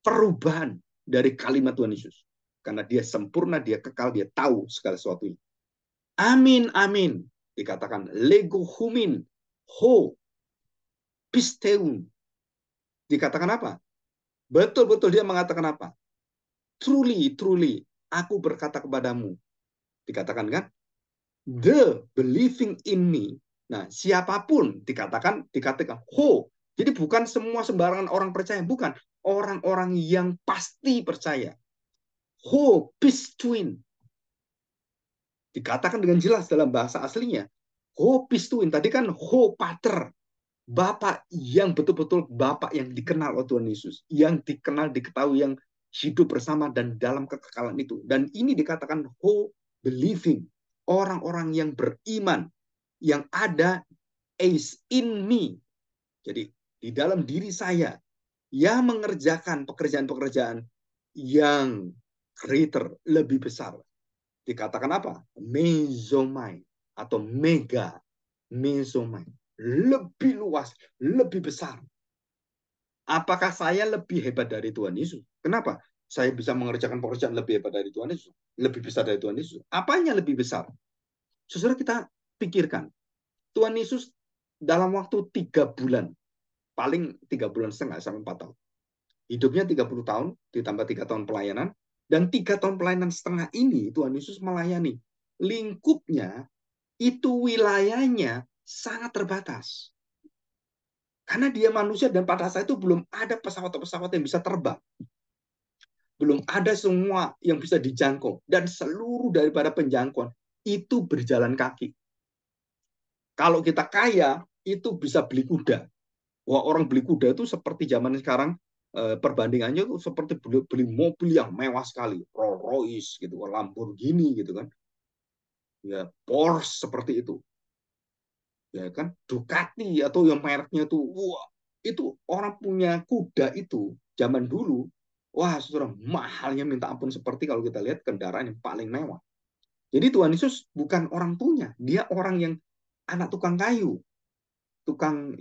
perubahan dari kalimat Tuhan Yesus. Karena dia sempurna, dia kekal, dia tahu segala sesuatunya. Amin, amin. Dikatakan lego humin, ho, pisteun. Dikatakan apa? Betul-betul dia mengatakan apa? Truly, truly, aku berkata kepadamu. Dikatakan kan? The believing in me. Nah, siapapun dikatakan ho. Jadi bukan semua sembarangan orang percaya, bukan. Orang-orang yang pasti percaya. Ho pistuin. Dikatakan dengan jelas dalam bahasa aslinya. Ho pistuin. Tadi kan ho pater. Bapak yang betul-betul Bapak yang dikenal oleh Tuhan Yesus. Yang dikenal, diketahui, yang hidup bersama dan dalam kekekalan itu. Dan ini dikatakan ho believing. Orang-orang yang beriman. Yang ada is in me. Jadi di dalam diri saya yang mengerjakan pekerjaan-pekerjaan yang greater, lebih besar. Dikatakan apa? Mezomai atau mega mezomai. Lebih luas, lebih besar. Apakah saya lebih hebat dari Tuhan Yesus? Kenapa? Saya bisa mengerjakan pekerjaan lebih hebat dari Tuhan Yesus. Lebih besar dari Tuhan Yesus. Apanya lebih besar? Saudara, kita pikirkan. Tuhan Yesus dalam waktu 3 bulan, paling 3 bulan setengah sampai 4 tahun. Hidupnya 30 tahun, ditambah 3 tahun pelayanan, dan 3 tahun pelayanan setengah ini Tuhan Yesus melayani. Lingkupnya, itu wilayahnya sangat terbatas. Karena dia manusia dan pada saat itu belum ada pesawat-pesawat yang bisa terbang. Belum ada semua yang bisa dijangkau. Dan seluruh daripada penjangkauan itu berjalan kaki. Kalau kita kaya, itu bisa beli kuda. Wah, orang beli kuda itu seperti zaman sekarang, perbandingannya itu seperti beli mobil yang mewah sekali. Rolls Royce, gitu, Lamborghini, gitu kan. Ya, Porsche seperti itu. Ya kan, Ducati atau yang mereknya tuh, wah, itu orang punya kuda itu zaman dulu, wah, saudara, mahalnya minta ampun, seperti kalau kita lihat kendaraan yang paling mewah. Jadi Tuhan Yesus bukan orang punya, dia orang yang anak tukang kayu, tukang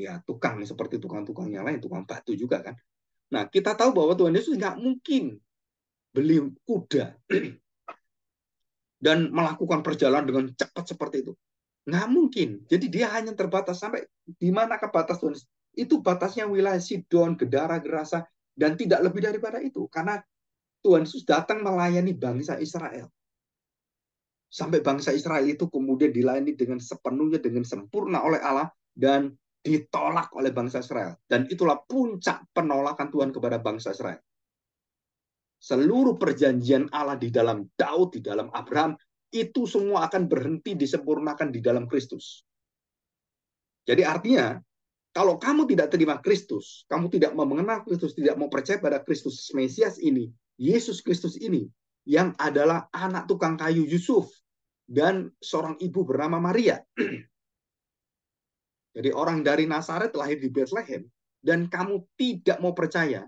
seperti tukang-tukang yang lain, tukang batu juga kan. Nah, kita tahu bahwa Tuhan Yesus nggak mungkin beli kuda dan melakukan perjalanan dengan cepat seperti itu. Nggak mungkin. Jadi dia hanya terbatas sampai di mana ke batas Tuhan. Itu batasnya wilayah Sidon, Gedara, Gerasa, dan tidak lebih daripada itu. Karena Tuhan Yesus datang melayani bangsa Israel. Sampai bangsa Israel itu kemudian dilayani dengan sepenuhnya, dengan sempurna oleh Allah, dan ditolak oleh bangsa Israel. Dan itulah puncak penolakan Tuhan kepada bangsa Israel. Seluruh perjanjian Allah di dalam Daud, di dalam Abraham, itu semua akan berhenti disempurnakan di dalam Kristus. Jadi artinya, kalau kamu tidak terima Kristus, kamu tidak mau mengenal Kristus, tidak mau percaya pada Kristus Mesias ini, Yesus Kristus ini, yang adalah anak tukang kayu Yusuf, dan seorang ibu bernama Maria. Jadi orang dari Nazaret lahir di Bethlehem, dan kamu tidak mau percaya,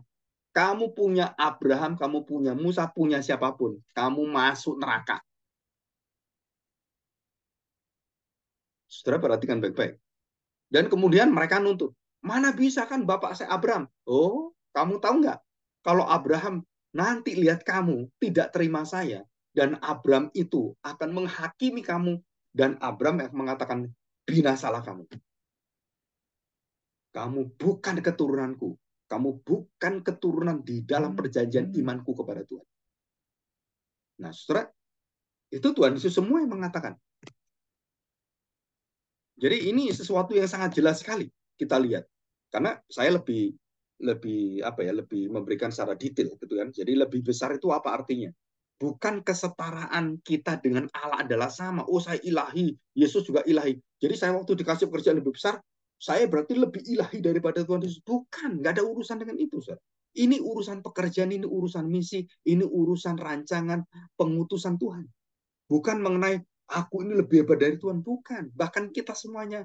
kamu punya Abraham, kamu punya Musa, punya siapapun, kamu masuk neraka. Saudara perhatikan baik-baik. Dan kemudian mereka nuntut, mana bisa kan bapak saya Abraham? Oh, kamu tahu nggak? Kalau Abraham nanti lihat kamu tidak terima saya, dan Abraham itu akan menghakimi kamu, dan Abraham yang mengatakan, binasalah kamu. Kamu bukan keturunanku. Kamu bukan keturunan di dalam perjanjian imanku kepada Tuhan. Nah, saudara, itu Tuhan Yesus semua yang mengatakan. Jadi ini sesuatu yang sangat jelas sekali kita lihat. Karena saya lebih memberikan secara detail gitu kan. Jadi lebih besar itu apa artinya? Bukan kesetaraan kita dengan Allah adalah sama. Oh, saya ilahi, Yesus juga ilahi. Jadi saya waktu dikasih pekerjaan lebih besar, saya berarti lebih ilahi daripada Tuhan Yesus. Bukan, nggak ada urusan dengan itu, saudara. Ini urusan pekerjaan, ini urusan misi, ini urusan rancangan pengutusan Tuhan. Bukan mengenai aku ini lebih hebat dari Tuhan, bukan. Bahkan kita semuanya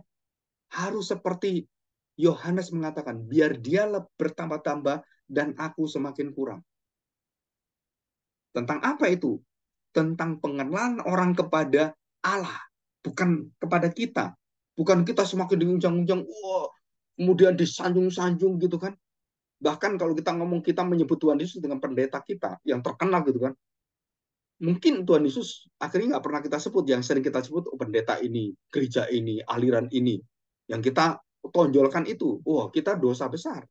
harus seperti Yohanes mengatakan, biar dia bertambah-tambah dan aku semakin kurang. Tentang apa itu? Tentang pengenalan orang kepada Allah, bukan kepada kita. Bukan kita semakin diunjang-unjang, wah, kemudian disanjung-sanjung gitu kan. Bahkan kalau kita ngomong kita menyebut Tuhan Yesus dengan pendeta kita yang terkenal gitu kan. Mungkin Tuhan Yesus akhirnya nggak pernah kita sebut, yang sering kita sebut pendeta ini, gereja ini, aliran ini. Yang kita tonjolkan itu, wah kita dosa besar.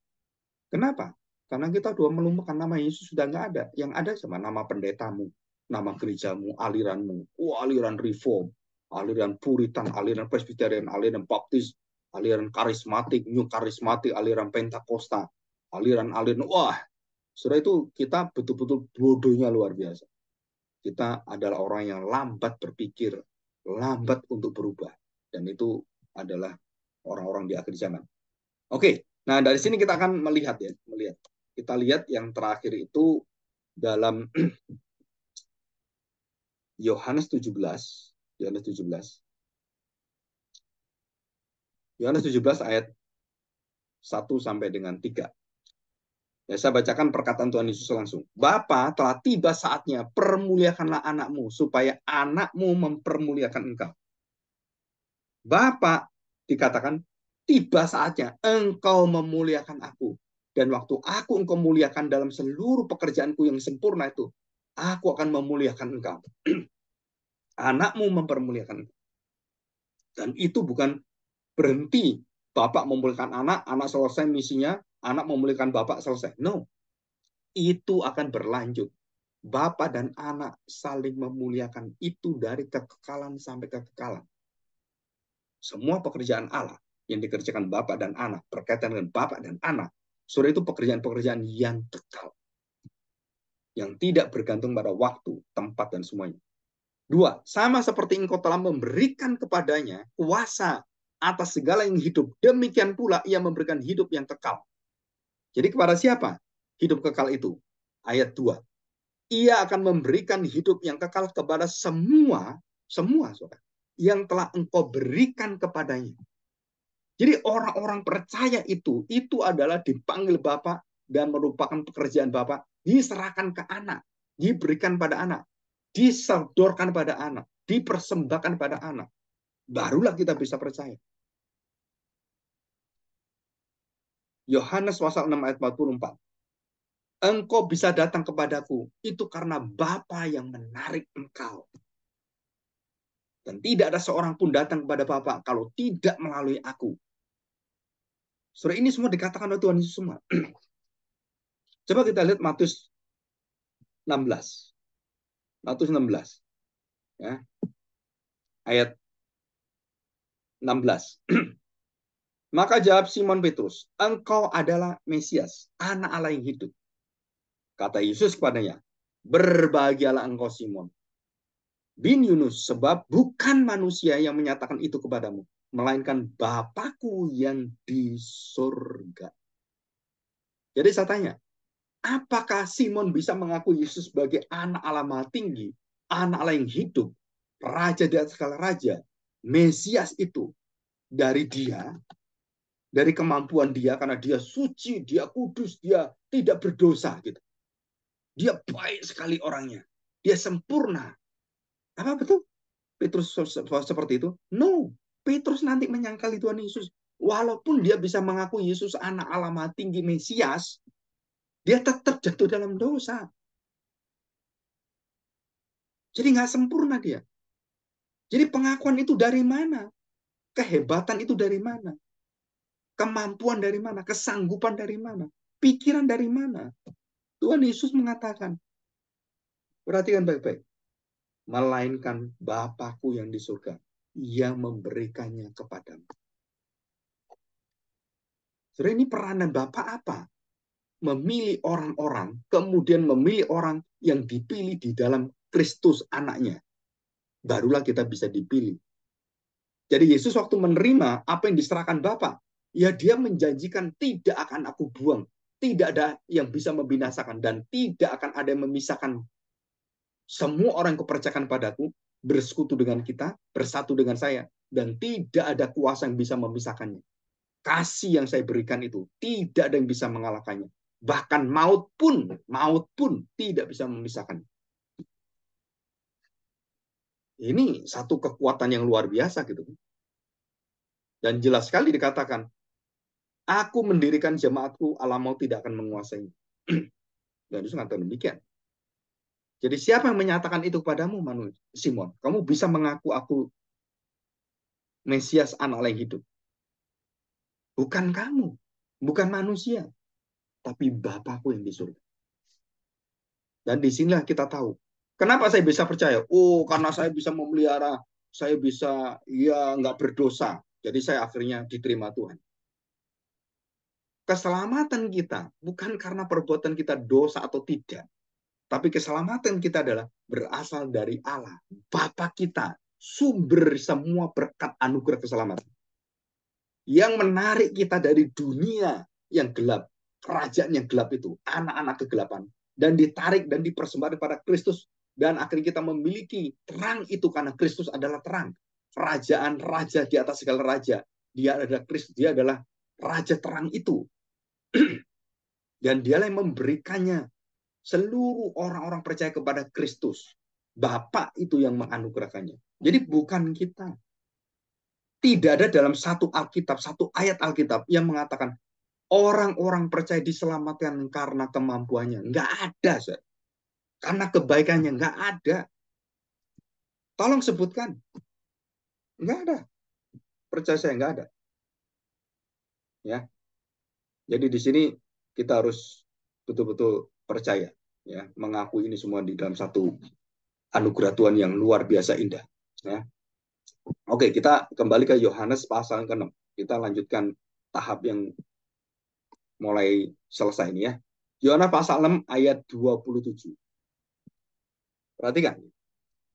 Kenapa? Karena kita sudah melupakan nama Yesus sudah nggak ada. Yang ada cuma nama pendetamu, nama gerejamu, aliranmu. Aliran reform, aliran puritan, aliran presbyterian, aliran baptis, aliran karismatik, new karismatik, aliran pentakosta, aliran-aliran. Wah, sudah itu kita betul-betul bodohnya luar biasa. Kita adalah orang yang lambat berpikir, lambat untuk berubah. Dan itu adalah orang-orang di akhir zaman. Oke, nah dari sini kita akan melihat. Kita lihat yang terakhir itu dalam Yohanes 17. Yohanes 17 ayat 1 sampai dengan 3. Ya, saya bacakan perkataan Tuhan Yesus langsung. Bapa, telah tiba saatnya, permuliakanlah anakmu, supaya anakmu mempermuliakan engkau. Bapa, dikatakan, tiba saatnya engkau memuliakan aku. Dan waktu aku engkau muliakan dalam seluruh pekerjaanku yang sempurna itu, aku akan memuliakan engkau. Anakmu mempermuliakan engkau. Dan itu bukan berhenti. Bapak memuliakan anak, anak selesai misinya, anak memuliakan bapak selesai. No. Itu akan berlanjut. Bapak dan anak saling memuliakan itu dari kekekalan sampai kekekalan. Semua pekerjaan Allah yang dikerjakan bapak dan anak, berkaitan dengan bapak dan anak, saudara, itu pekerjaan-pekerjaan yang kekal. Yang tidak bergantung pada waktu, tempat, dan semuanya. 2, sama seperti engkau telah memberikan kepadanya kuasa atas segala yang hidup, demikian pula ia memberikan hidup yang kekal. Jadi kepada siapa hidup kekal itu? Ayat 2. Ia akan memberikan hidup yang kekal kepada semua saudara, yang telah engkau berikan kepadanya. Jadi orang-orang percaya itu adalah dipanggil Bapa dan merupakan pekerjaan Bapa, diserahkan ke anak, diberikan pada anak, disodorkan pada anak, dipersembahkan pada anak. Barulah kita bisa percaya. Yohanes pasal 6 ayat 44. Engkau bisa datang kepadaku, itu karena Bapa yang menarik engkau. Dan tidak ada seorang pun datang kepada Bapa kalau tidak melalui aku. Saudara, ini semua dikatakan oleh Tuhan Yesus semua. Coba kita lihat Matius 16. Matius 16. Ya. Ayat 16. Maka jawab Simon Petrus, engkau adalah Mesias, anak Allah yang hidup. Kata Yesus kepadanya, berbahagialah engkau Simon bin Yunus, sebab bukan manusia yang menyatakan itu kepadamu, melainkan Bapakku yang di surga. Jadi saya tanya, apakah Simon bisa mengaku Yesus sebagai anak Allah Maha Tinggi, anak Allah yang hidup, raja di atas segala raja, Mesias itu dari dia, dari kemampuan dia, karena dia suci, dia kudus, dia tidak berdosa gitu. Dia baik sekali orangnya, dia sempurna. Apa betul Petrus seperti itu? No, Petrus nanti menyangkali Tuhan Yesus. Walaupun dia bisa mengaku Yesus anak Allah Maha Tinggi, Mesias, dia tetap jatuh dalam dosa. Jadi nggak sempurna dia. Jadi pengakuan itu dari mana? Kehebatan itu dari mana? Kemampuan dari mana? Kesanggupan dari mana? Pikiran dari mana? Tuhan Yesus mengatakan, perhatikan baik-baik, melainkan Bapakku yang di surga yang memberikannya kepadamu. Jadi ini peranan Bapak apa? Memilih orang-orang, kemudian memilih orang yang dipilih di dalam Kristus anaknya. Barulah kita bisa dipilih. Jadi Yesus waktu menerima apa yang diserahkan Bapa, ya dia menjanjikan tidak akan aku buang. Tidak ada yang bisa membinasakan dan tidak akan ada yang memisahkan semua orang yang kupercayakan padaku bersekutu dengan kita, bersatu dengan saya, dan tidak ada kuasa yang bisa memisahkannya. Kasih yang saya berikan itu tidak ada yang bisa mengalahkannya. Bahkan maut pun tidak bisa memisahkan. Ini satu kekuatan yang luar biasa gitu. Dan jelas sekali dikatakan, aku mendirikan jemaatku, Allah mau tidak akan menguasainya. Dan itu mengatakan demikian. Jadi siapa yang menyatakan itu padamu, Simon? Kamu bisa mengaku aku Mesias, anak Allah yang hidup. Bukan kamu, bukan manusia, tapi Bapakku yang di surga. Dan disinilah kita tahu. Kenapa saya bisa percaya? Oh, karena saya bisa memelihara, saya bisa ya nggak berdosa. Jadi saya akhirnya diterima Tuhan. Keselamatan kita bukan karena perbuatan kita dosa atau tidak. Tapi keselamatan kita adalah berasal dari Allah. Bapa kita, sumber semua berkat anugerah keselamatan. Yang menarik kita dari dunia yang gelap, kerajaan yang gelap itu, anak-anak kegelapan. Dan ditarik dan dipersembahkan pada Kristus. Dan akhirnya kita memiliki terang itu karena Kristus adalah terang. Kerajaan raja di atas segala raja. Dia adalah Kristus, dia adalah raja terang itu. Dan dialah yang memberikannya seluruh orang-orang percaya kepada Kristus. Bapa itu yang menganugerahkannya. Jadi bukan kita. Tidak ada dalam satu Alkitab, satu ayat Alkitab yang mengatakan orang-orang percaya diselamatkan karena kemampuannya. Enggak ada, Sir. Karena kebaikannya enggak ada. Tolong sebutkan. Enggak ada. Percaya saya enggak ada. Ya. Jadi di sini kita harus betul-betul percaya, ya, mengaku ini semua di dalam satu anugerah Tuhan yang luar biasa indah. Ya. Oke, kita kembali ke Yohanes pasal ke-6. Kita lanjutkan tahap yang mulai selesai ini ya. Yohanes pasal 6 ayat 27. Perhatikan.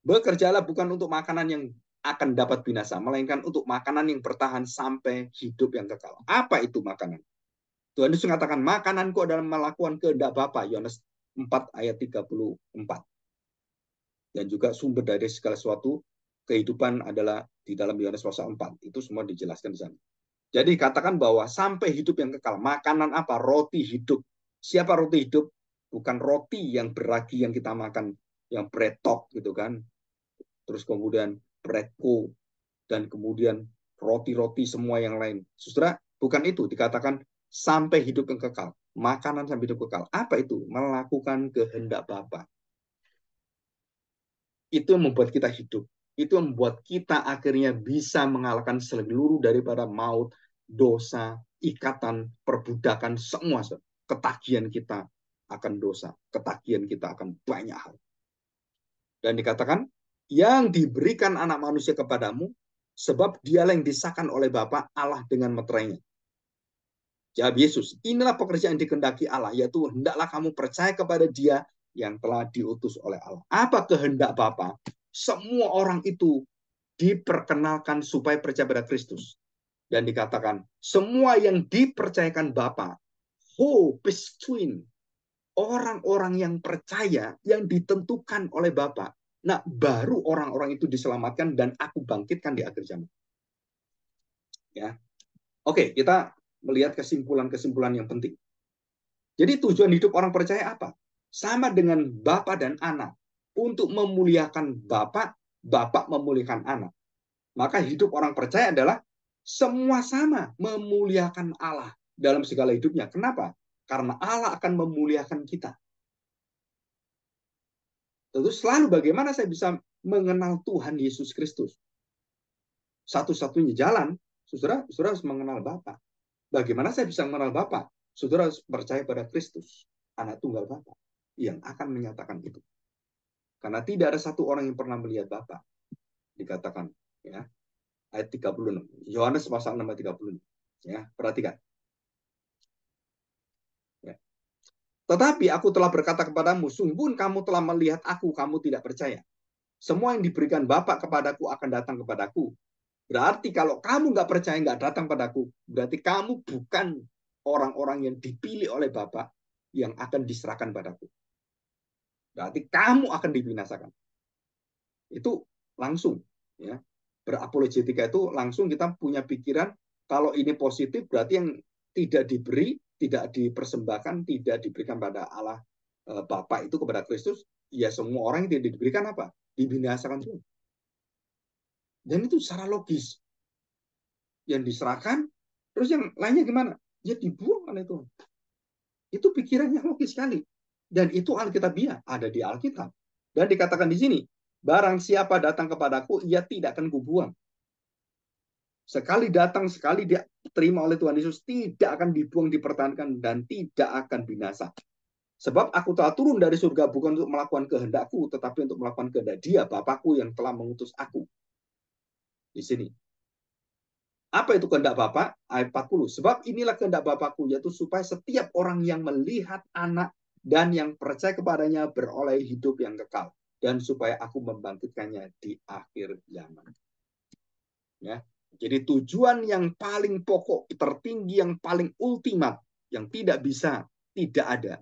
Bekerjalah bukan untuk makanan yang akan dapat binasa, melainkan untuk makanan yang bertahan sampai hidup yang kekal. Apa itu makanan? Tuhan Yesus mengatakan, makananku adalah melakukan kehendak Bapa. Yohanes 4 ayat 34. Dan juga sumber dari segala sesuatu kehidupan adalah di dalam Yohanes pasal 4. Itu semua dijelaskan di sana. Jadi katakan bahwa sampai hidup yang kekal. Makanan apa? Roti hidup. Siapa roti hidup? Bukan roti yang beragi yang kita makan, yang bretok gitu kan. Terus kemudian bretko, dan kemudian roti-roti semua yang lain. Saudara, bukan itu. Dikatakan sampai hidup yang kekal. Makanan sampai hidup kekal. Apa itu? Melakukan kehendak Bapa. Itu yang membuat kita hidup. Itu yang membuat kita akhirnya bisa mengalahkan seluruh daripada maut, dosa, ikatan, perbudakan, semua. Ketagihan kita akan dosa. Ketagihan kita akan banyak hal. Dan dikatakan, yang diberikan anak manusia kepadamu, sebab dialah yang disahkan oleh Bapa Allah dengan meterainya. Jawab Yesus, inilah pekerjaan yang dikehendaki Allah, yaitu hendaklah kamu percaya kepada Dia yang telah diutus oleh Allah. Apa kehendak Bapa? Semua orang itu diperkenalkan supaya percaya pada Kristus. Dan dikatakan, semua yang dipercayakan Bapa, hope is twin, orang-orang yang percaya, yang ditentukan oleh Bapa. Nah, baru orang-orang itu diselamatkan dan aku bangkitkan di akhir zaman. Ya, oke, kita melihat kesimpulan-kesimpulan yang penting. Jadi tujuan hidup orang percaya apa? Sama dengan Bapa dan anak. Untuk memuliakan Bapa, Bapa memuliakan anak. Maka hidup orang percaya adalah semua sama memuliakan Allah dalam segala hidupnya. Kenapa? Karena Allah akan memuliakan kita. Tentu selalu bagaimana saya bisa mengenal Tuhan Yesus Kristus. Satu-satunya jalan, saudara harus mengenal Bapa. Bagaimana saya bisa mengenal Bapa? Saudara harus percaya pada Kristus, anak tunggal Bapa, yang akan menyatakan itu. Karena tidak ada satu orang yang pernah melihat Bapa, dikatakan, ya, ayat 36. Yohanes pasal 6 ayat 36. Ya, perhatikan. Ya. Tetapi aku telah berkata kepadamu, sungguh kamu telah melihat aku, kamu tidak percaya. Semua yang diberikan Bapa kepadaku akan datang kepadaku. Berarti kalau kamu nggak percaya, nggak datang padaku, berarti kamu bukan orang-orang yang dipilih oleh Bapa yang akan diserahkan padaku. Berarti kamu akan dibinasakan. Itu langsung, ya. Berapologetika itu langsung kita punya pikiran kalau ini positif berarti yang tidak diberi, tidak dipersembahkan, tidak diberikan pada Allah Bapa itu kepada Kristus, ya semua orang yang tidak diberikan apa? Dibinasakan juga. Dan itu secara logis. Yang diserahkan, terus yang lainnya gimana? Ya dibuang oleh Tuhan. Itu pikirannya logis sekali. Dan itu Alkitabiah, ada di Alkitab. Dan dikatakan di sini, barang siapa datang kepadaku, ia tidak akan kubuang. Sekali datang, sekali dia terima oleh Tuhan Yesus, tidak akan dibuang, dipertahankan, dan tidak akan binasa. Sebab aku telah turun dari surga bukan untuk melakukan kehendakku, tetapi untuk melakukan kehendak Dia, Bapakku yang telah mengutus aku. Di sini. Apa itu kehendak Bapa? Ayat 40. Sebab inilah kehendak Bapakku, yaitu supaya setiap orang yang melihat anak dan yang percaya kepadanya beroleh hidup yang kekal. Dan supaya aku membangkitkannya di akhir zaman. Ya. Jadi tujuan yang paling pokok, tertinggi, yang paling ultimat, yang tidak bisa, tidak ada,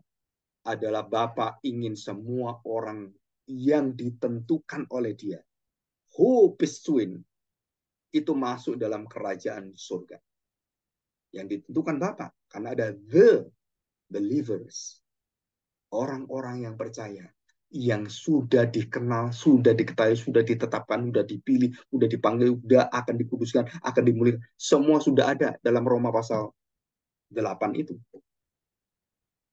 adalah Bapa ingin semua orang yang ditentukan oleh Dia, who bestuin, itu masuk dalam kerajaan surga. Yang ditentukan Bapa, karena ada the believers, orang-orang yang percaya, yang sudah dikenal, sudah diketahui, sudah ditetapkan, sudah dipilih, sudah dipanggil, sudah akan dikuduskan, akan dimuliakan. Semua sudah ada dalam Roma pasal 8 itu.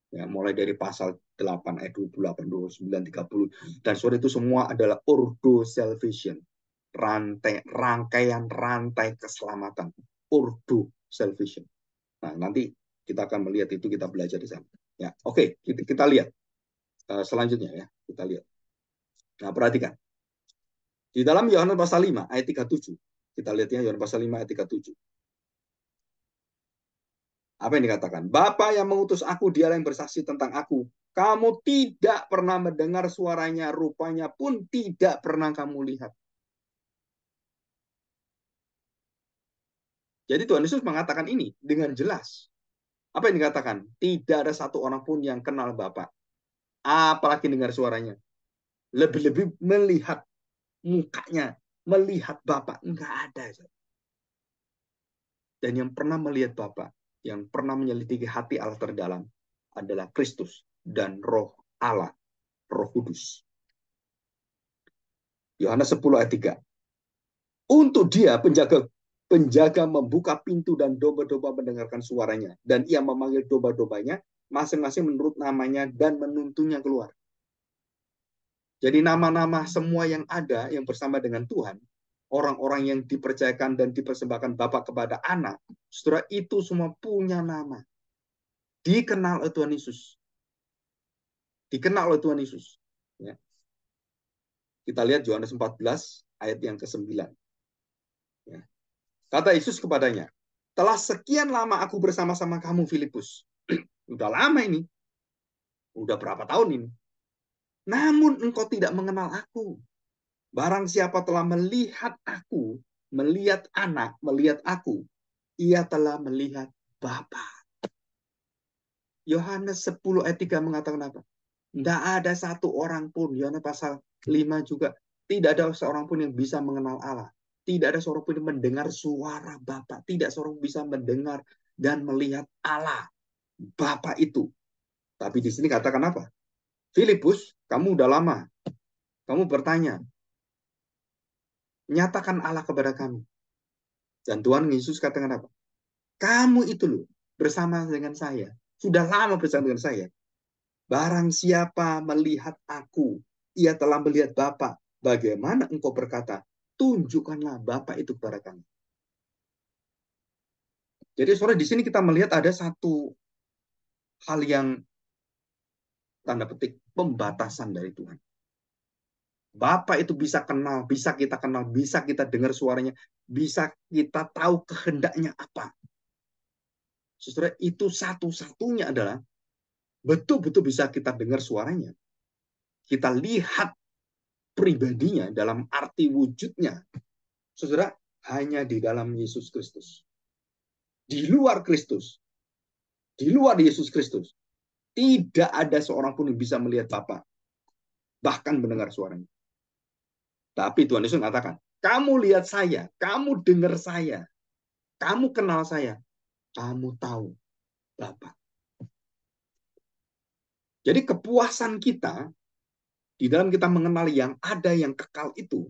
Ya, mulai dari pasal 8 ayat 28, 29, 30. Dan sore itu semua adalah ordo salvation. Rangkaian rantai keselamatan. Ordo salvation. Nah, nanti kita akan melihat itu, kita belajar di sana. Ya, oke, kita lihat selanjutnya ya, kita lihat. Nah, perhatikan. Di dalam Yohanes pasal 5 ayat 37. Kita lihat ya, Yohanes pasal 5 ayat 37. Apa yang dikatakan? Bapa yang mengutus aku, dialah yang bersaksi tentang aku. Kamu tidak pernah mendengar suaranya, rupanya pun tidak pernah kamu lihat. Jadi Tuhan Yesus mengatakan ini dengan jelas. Apa yang dikatakan? Tidak ada satu orang pun yang kenal Bapa, apalagi dengar suaranya. Lebih-lebih melihat mukanya, melihat Bapa, enggak ada. Dan yang pernah melihat Bapa, yang pernah menyelidiki hati Allah terdalam adalah Kristus dan Roh Allah, Roh Kudus. Yohanes 10 ayat 3. Untuk Dia penjaga membuka pintu dan domba-domba mendengarkan suaranya, dan Ia memanggil domba-dombanya masing-masing menurut namanya dan menuntunnya keluar. Jadi nama-nama semua yang ada yang bersama dengan Tuhan, orang-orang yang dipercayakan dan dipersembahkan Bapa kepada anak, saudara, itu semua punya nama. Dikenal oleh Tuhan Yesus. Dikenal oleh Tuhan Yesus. Ya. Kita lihat Yohanes 14 ayat yang ke-9. Ya. Kata Yesus kepadanya, telah sekian lama aku bersama-sama kamu, Filipus. Udah lama ini. Udah berapa tahun ini. Namun engkau tidak mengenal aku. Barang siapa telah melihat aku, melihat anak, melihat aku, ia telah melihat Bapa. Yohanes 10 ayat 3 mengatakan apa? Tidak ada satu orang pun, Yohanes pasal 5 juga, tidak ada seorang pun yang bisa mengenal Allah. Tidak ada seorang pun yang mendengar suara Bapa. Tidak seorang bisa mendengar dan melihat Allah, Bapa itu. Tapi di sini katakan apa? Filipus, kamu udah lama. Kamu bertanya, nyatakan Allah kepada kami. Dan Tuhan Yesus katakan apa? Kamu itu loh, bersama dengan saya. Sudah lama bersama dengan saya. Barang siapa melihat aku, ia telah melihat Bapa. Bagaimana engkau berkata, tunjukkanlah Bapa itu kepada kami. Jadi saudara, di sini kita melihat ada satu hal yang tanda petik pembatasan dari Tuhan. Bapa itu bisa kenal, bisa kita dengar suaranya, bisa kita tahu kehendaknya apa. Saudara, itu satu-satunya adalah betul-betul bisa kita dengar suaranya. Kita lihat pribadinya dalam arti wujudnya. Saudara, hanya di dalam Yesus Kristus. Di luar Kristus, di luar Yesus Kristus, tidak ada seorang pun yang bisa melihat Bapa, bahkan mendengar suaranya. Tapi Tuhan Yesus mengatakan, kamu lihat saya, kamu dengar saya, kamu kenal saya, kamu tahu Bapa. Jadi kepuasan kita di dalam kita mengenal yang ada yang kekal itu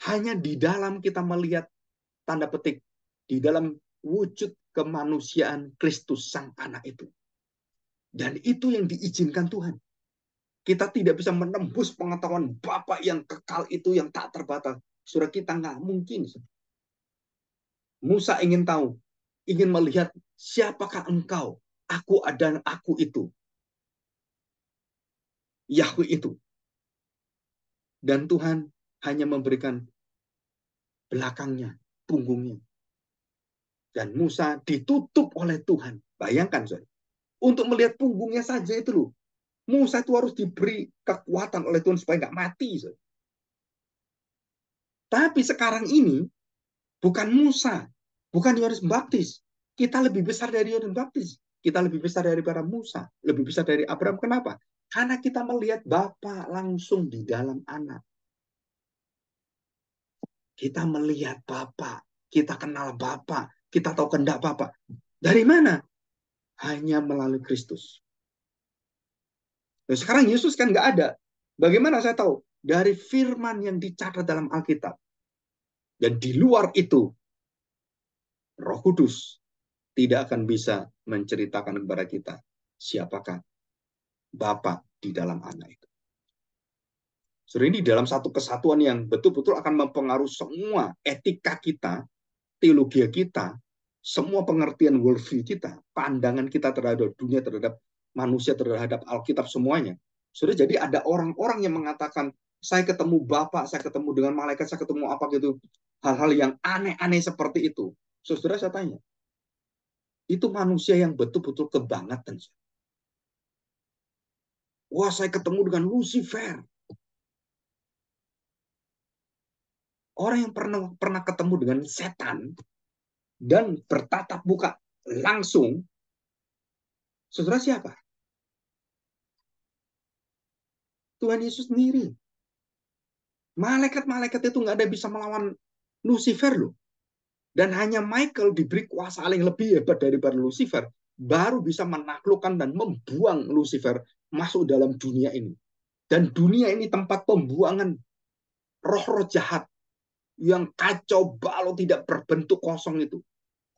hanya di dalam kita melihat tanda petik di dalam wujud kemanusiaan Kristus Sang Anak itu. Dan itu yang diizinkan Tuhan. Kita tidak bisa menembus pengetahuan Bapa yang kekal itu yang tak terbatas. Saudara, kita nggak mungkin. Musa ingin tahu, ingin melihat siapakah engkau? Aku dan aku itu. Yahweh itu. Dan Tuhan hanya memberikan belakangnya, punggungnya. Dan Musa ditutup oleh Tuhan. Bayangkan, saudara. Untuk melihat punggungnya saja itu loh. Musa itu harus diberi kekuatan oleh Tuhan supaya nggak mati. Saudara. Tapi sekarang ini bukan Musa, bukan Yohanes Pembaptis. Kita lebih besar dari Yohanes Pembaptis. Kita lebih besar daripada Musa, lebih besar dari Abraham. Kenapa? Karena kita melihat Bapa langsung di dalam anak. Kita melihat Bapa, kita kenal Bapa, kita tahu kehendak Bapa. Dari mana? Hanya melalui Kristus. Nah, sekarang Yesus kan nggak ada. Bagaimana saya tahu? Dari firman yang dicatat dalam Alkitab. Dan di luar itu, Roh Kudus tidak akan bisa menceritakan kepada kita siapakah Bapa di dalam anak itu. Saudara, ini dalam satu kesatuan yang betul-betul akan mempengaruhi semua etika kita, teologi kita, semua pengertian worldview kita, pandangan kita terhadap dunia, terhadap manusia, terhadap Alkitab semuanya. Saudara, jadi ada orang-orang yang mengatakan, saya ketemu Bapak, saya ketemu dengan malaikat, saya ketemu apa gitu. Hal-hal yang aneh-aneh seperti itu. Saudara, saya tanya, itu manusia yang betul-betul kebangetan. Wah, saya ketemu dengan Lucifer. Orang yang pernah ketemu dengan setan dan bertatap muka langsung, saudara siapa? Tuhan Yesus sendiri. Malaikat-malaikat itu nggak ada bisa melawan Lucifer loh. Dan hanya Michael diberi kuasa yang lebih hebat daripada Lucifer, baru bisa menaklukkan dan membuang Lucifer masuk dalam dunia ini. Dan dunia ini tempat pembuangan roh-roh jahat yang kacau balau tidak berbentuk kosong itu.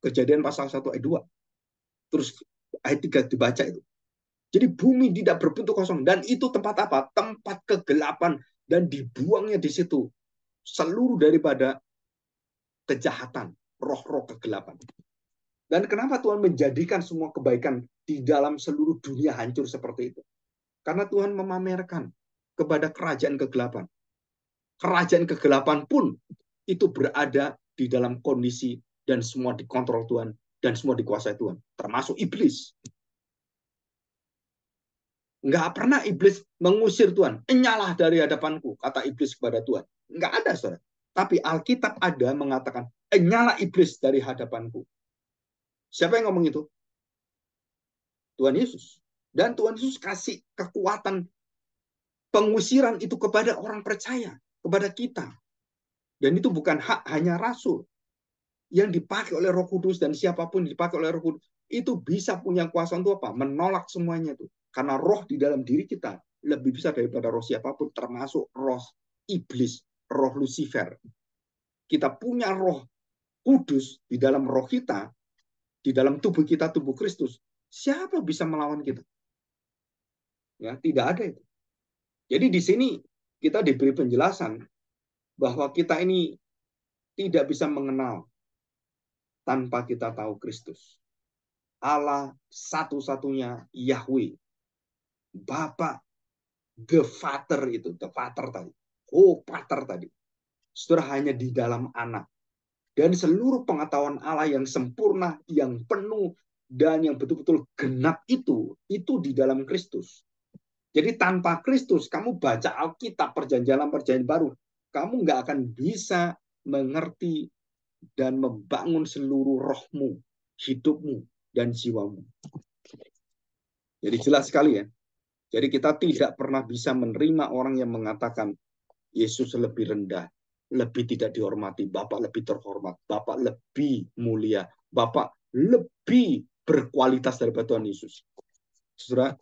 Kejadian pasal 1 ayat 2. Terus ayat 3 dibaca itu. Jadi bumi tidak berbentuk kosong. Dan itu tempat apa? Tempat kegelapan. Dan dibuangnya di situ seluruh daripada kejahatan, roh-roh kegelapan. Dan kenapa Tuhan menjadikan semua kebaikan di dalam seluruh dunia hancur seperti itu? Karena Tuhan memamerkan kepada kerajaan kegelapan. Kerajaan kegelapan pun itu berada di dalam kondisi dan semua dikontrol Tuhan dan semua dikuasai Tuhan, termasuk iblis. Nggak pernah iblis mengusir Tuhan. Enyalah dari hadapanku, kata iblis kepada Tuhan. Nggak ada, saudara. Tapi Alkitab ada mengatakan, enyalah iblis dari hadapanku. Siapa yang ngomong itu? Tuhan Yesus. Dan Tuhan Yesus kasih kekuatan pengusiran itu kepada orang percaya, kepada kita. Dan itu bukan hak hanya rasul. Yang dipakai oleh Roh Kudus dan siapapun dipakai oleh Roh Kudus, itu bisa punya kuasa untuk apa? Menolak semuanya itu. Karena roh di dalam diri kita lebih bisa daripada roh siapapun, termasuk roh iblis, roh Lucifer. Kita punya roh kudus di dalam roh kita, di dalam tubuh kita, tubuh Kristus. Siapa bisa melawan kita? Ya, tidak ada itu. Jadi di sini kita diberi penjelasan bahwa kita ini tidak bisa mengenal tanpa kita tahu Kristus. Allah satu-satunya Yahweh. Bapa, the Father itu, the Father tadi. Oh, Father tadi. Saudara, hanya di dalam anak. Dan seluruh pengetahuan Allah yang sempurna, yang penuh, dan yang betul-betul genap itu di dalam Kristus. Jadi tanpa Kristus, kamu baca Alkitab, perjanjian baru, kamu nggak akan bisa mengerti dan membangun seluruh rohmu, hidupmu, dan jiwamu. Jadi jelas sekali ya. Jadi kita tidak pernah bisa menerima orang yang mengatakan Yesus lebih rendah, lebih tidak dihormati, Bapak lebih terhormat, Bapak lebih mulia, Bapak lebih berkualitas daripada Tuhan Yesus. Saudara,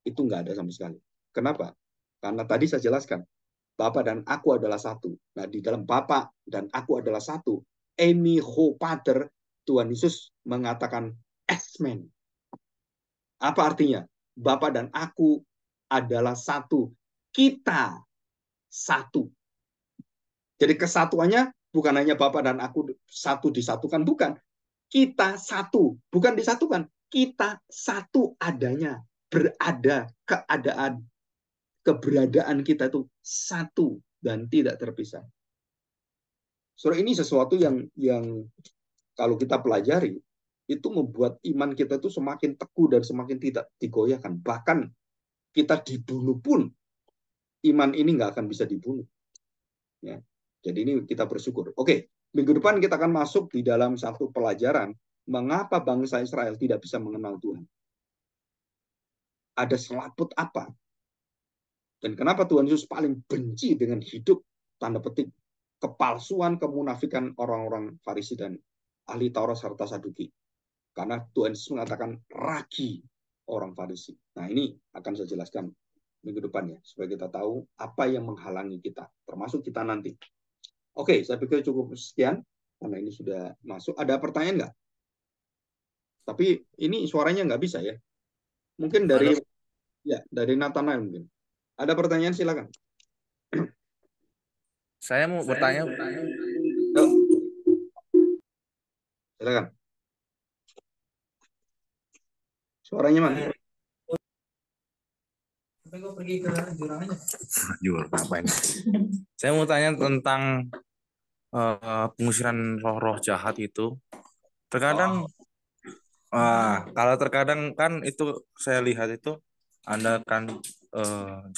itu nggak ada sama sekali. Kenapa? Karena tadi saya jelaskan, Bapa dan aku adalah satu. Nah, di dalam Bapa dan aku adalah satu. Emi ho pater, Tuhan Yesus mengatakan esmen. Apa artinya? Bapa dan aku adalah satu. Kita satu. Jadi kesatuannya bukan hanya Bapa dan aku satu disatukan, bukan. Kita satu, bukan disatukan. Kita satu adanya, berada, keadaan, keberadaan kita itu satu dan tidak terpisah. So, ini sesuatu yang kalau kita pelajari, itu membuat iman kita itu semakin teguh dan semakin tidak digoyahkan. Bahkan kita dibunuh pun, iman ini nggak akan bisa dibunuh. Ya. Jadi ini kita bersyukur. Oke, minggu depan kita akan masuk di dalam satu pelajaran mengapa bangsa Israel tidak bisa mengenal Tuhan. Ada selaput apa? Dan kenapa Tuhan Yesus paling benci dengan hidup, tanda petik, kepalsuan, kemunafikan orang-orang Farisi dan ahli Taurat serta Saduki. Karena Tuhan Yesus mengatakan ragi orang Farisi. Nah, ini akan saya jelaskan minggu depan ya, supaya kita tahu apa yang menghalangi kita, termasuk kita nanti. Oke, saya pikir cukup sekian, karena ini sudah masuk. Ada pertanyaan nggak? Tapi ini suaranya nggak bisa ya. Mungkin dari Nathanael mungkin. Ada pertanyaan, silakan. Saya mau bertanya. Silakan. Suaranya mana? Pergi ke jurang aja. Ngapain? Saya mau tanya tentang pengusiran roh-roh jahat itu. Terkadang, kalau terkadang kan itu saya lihat itu Anda kan jemaat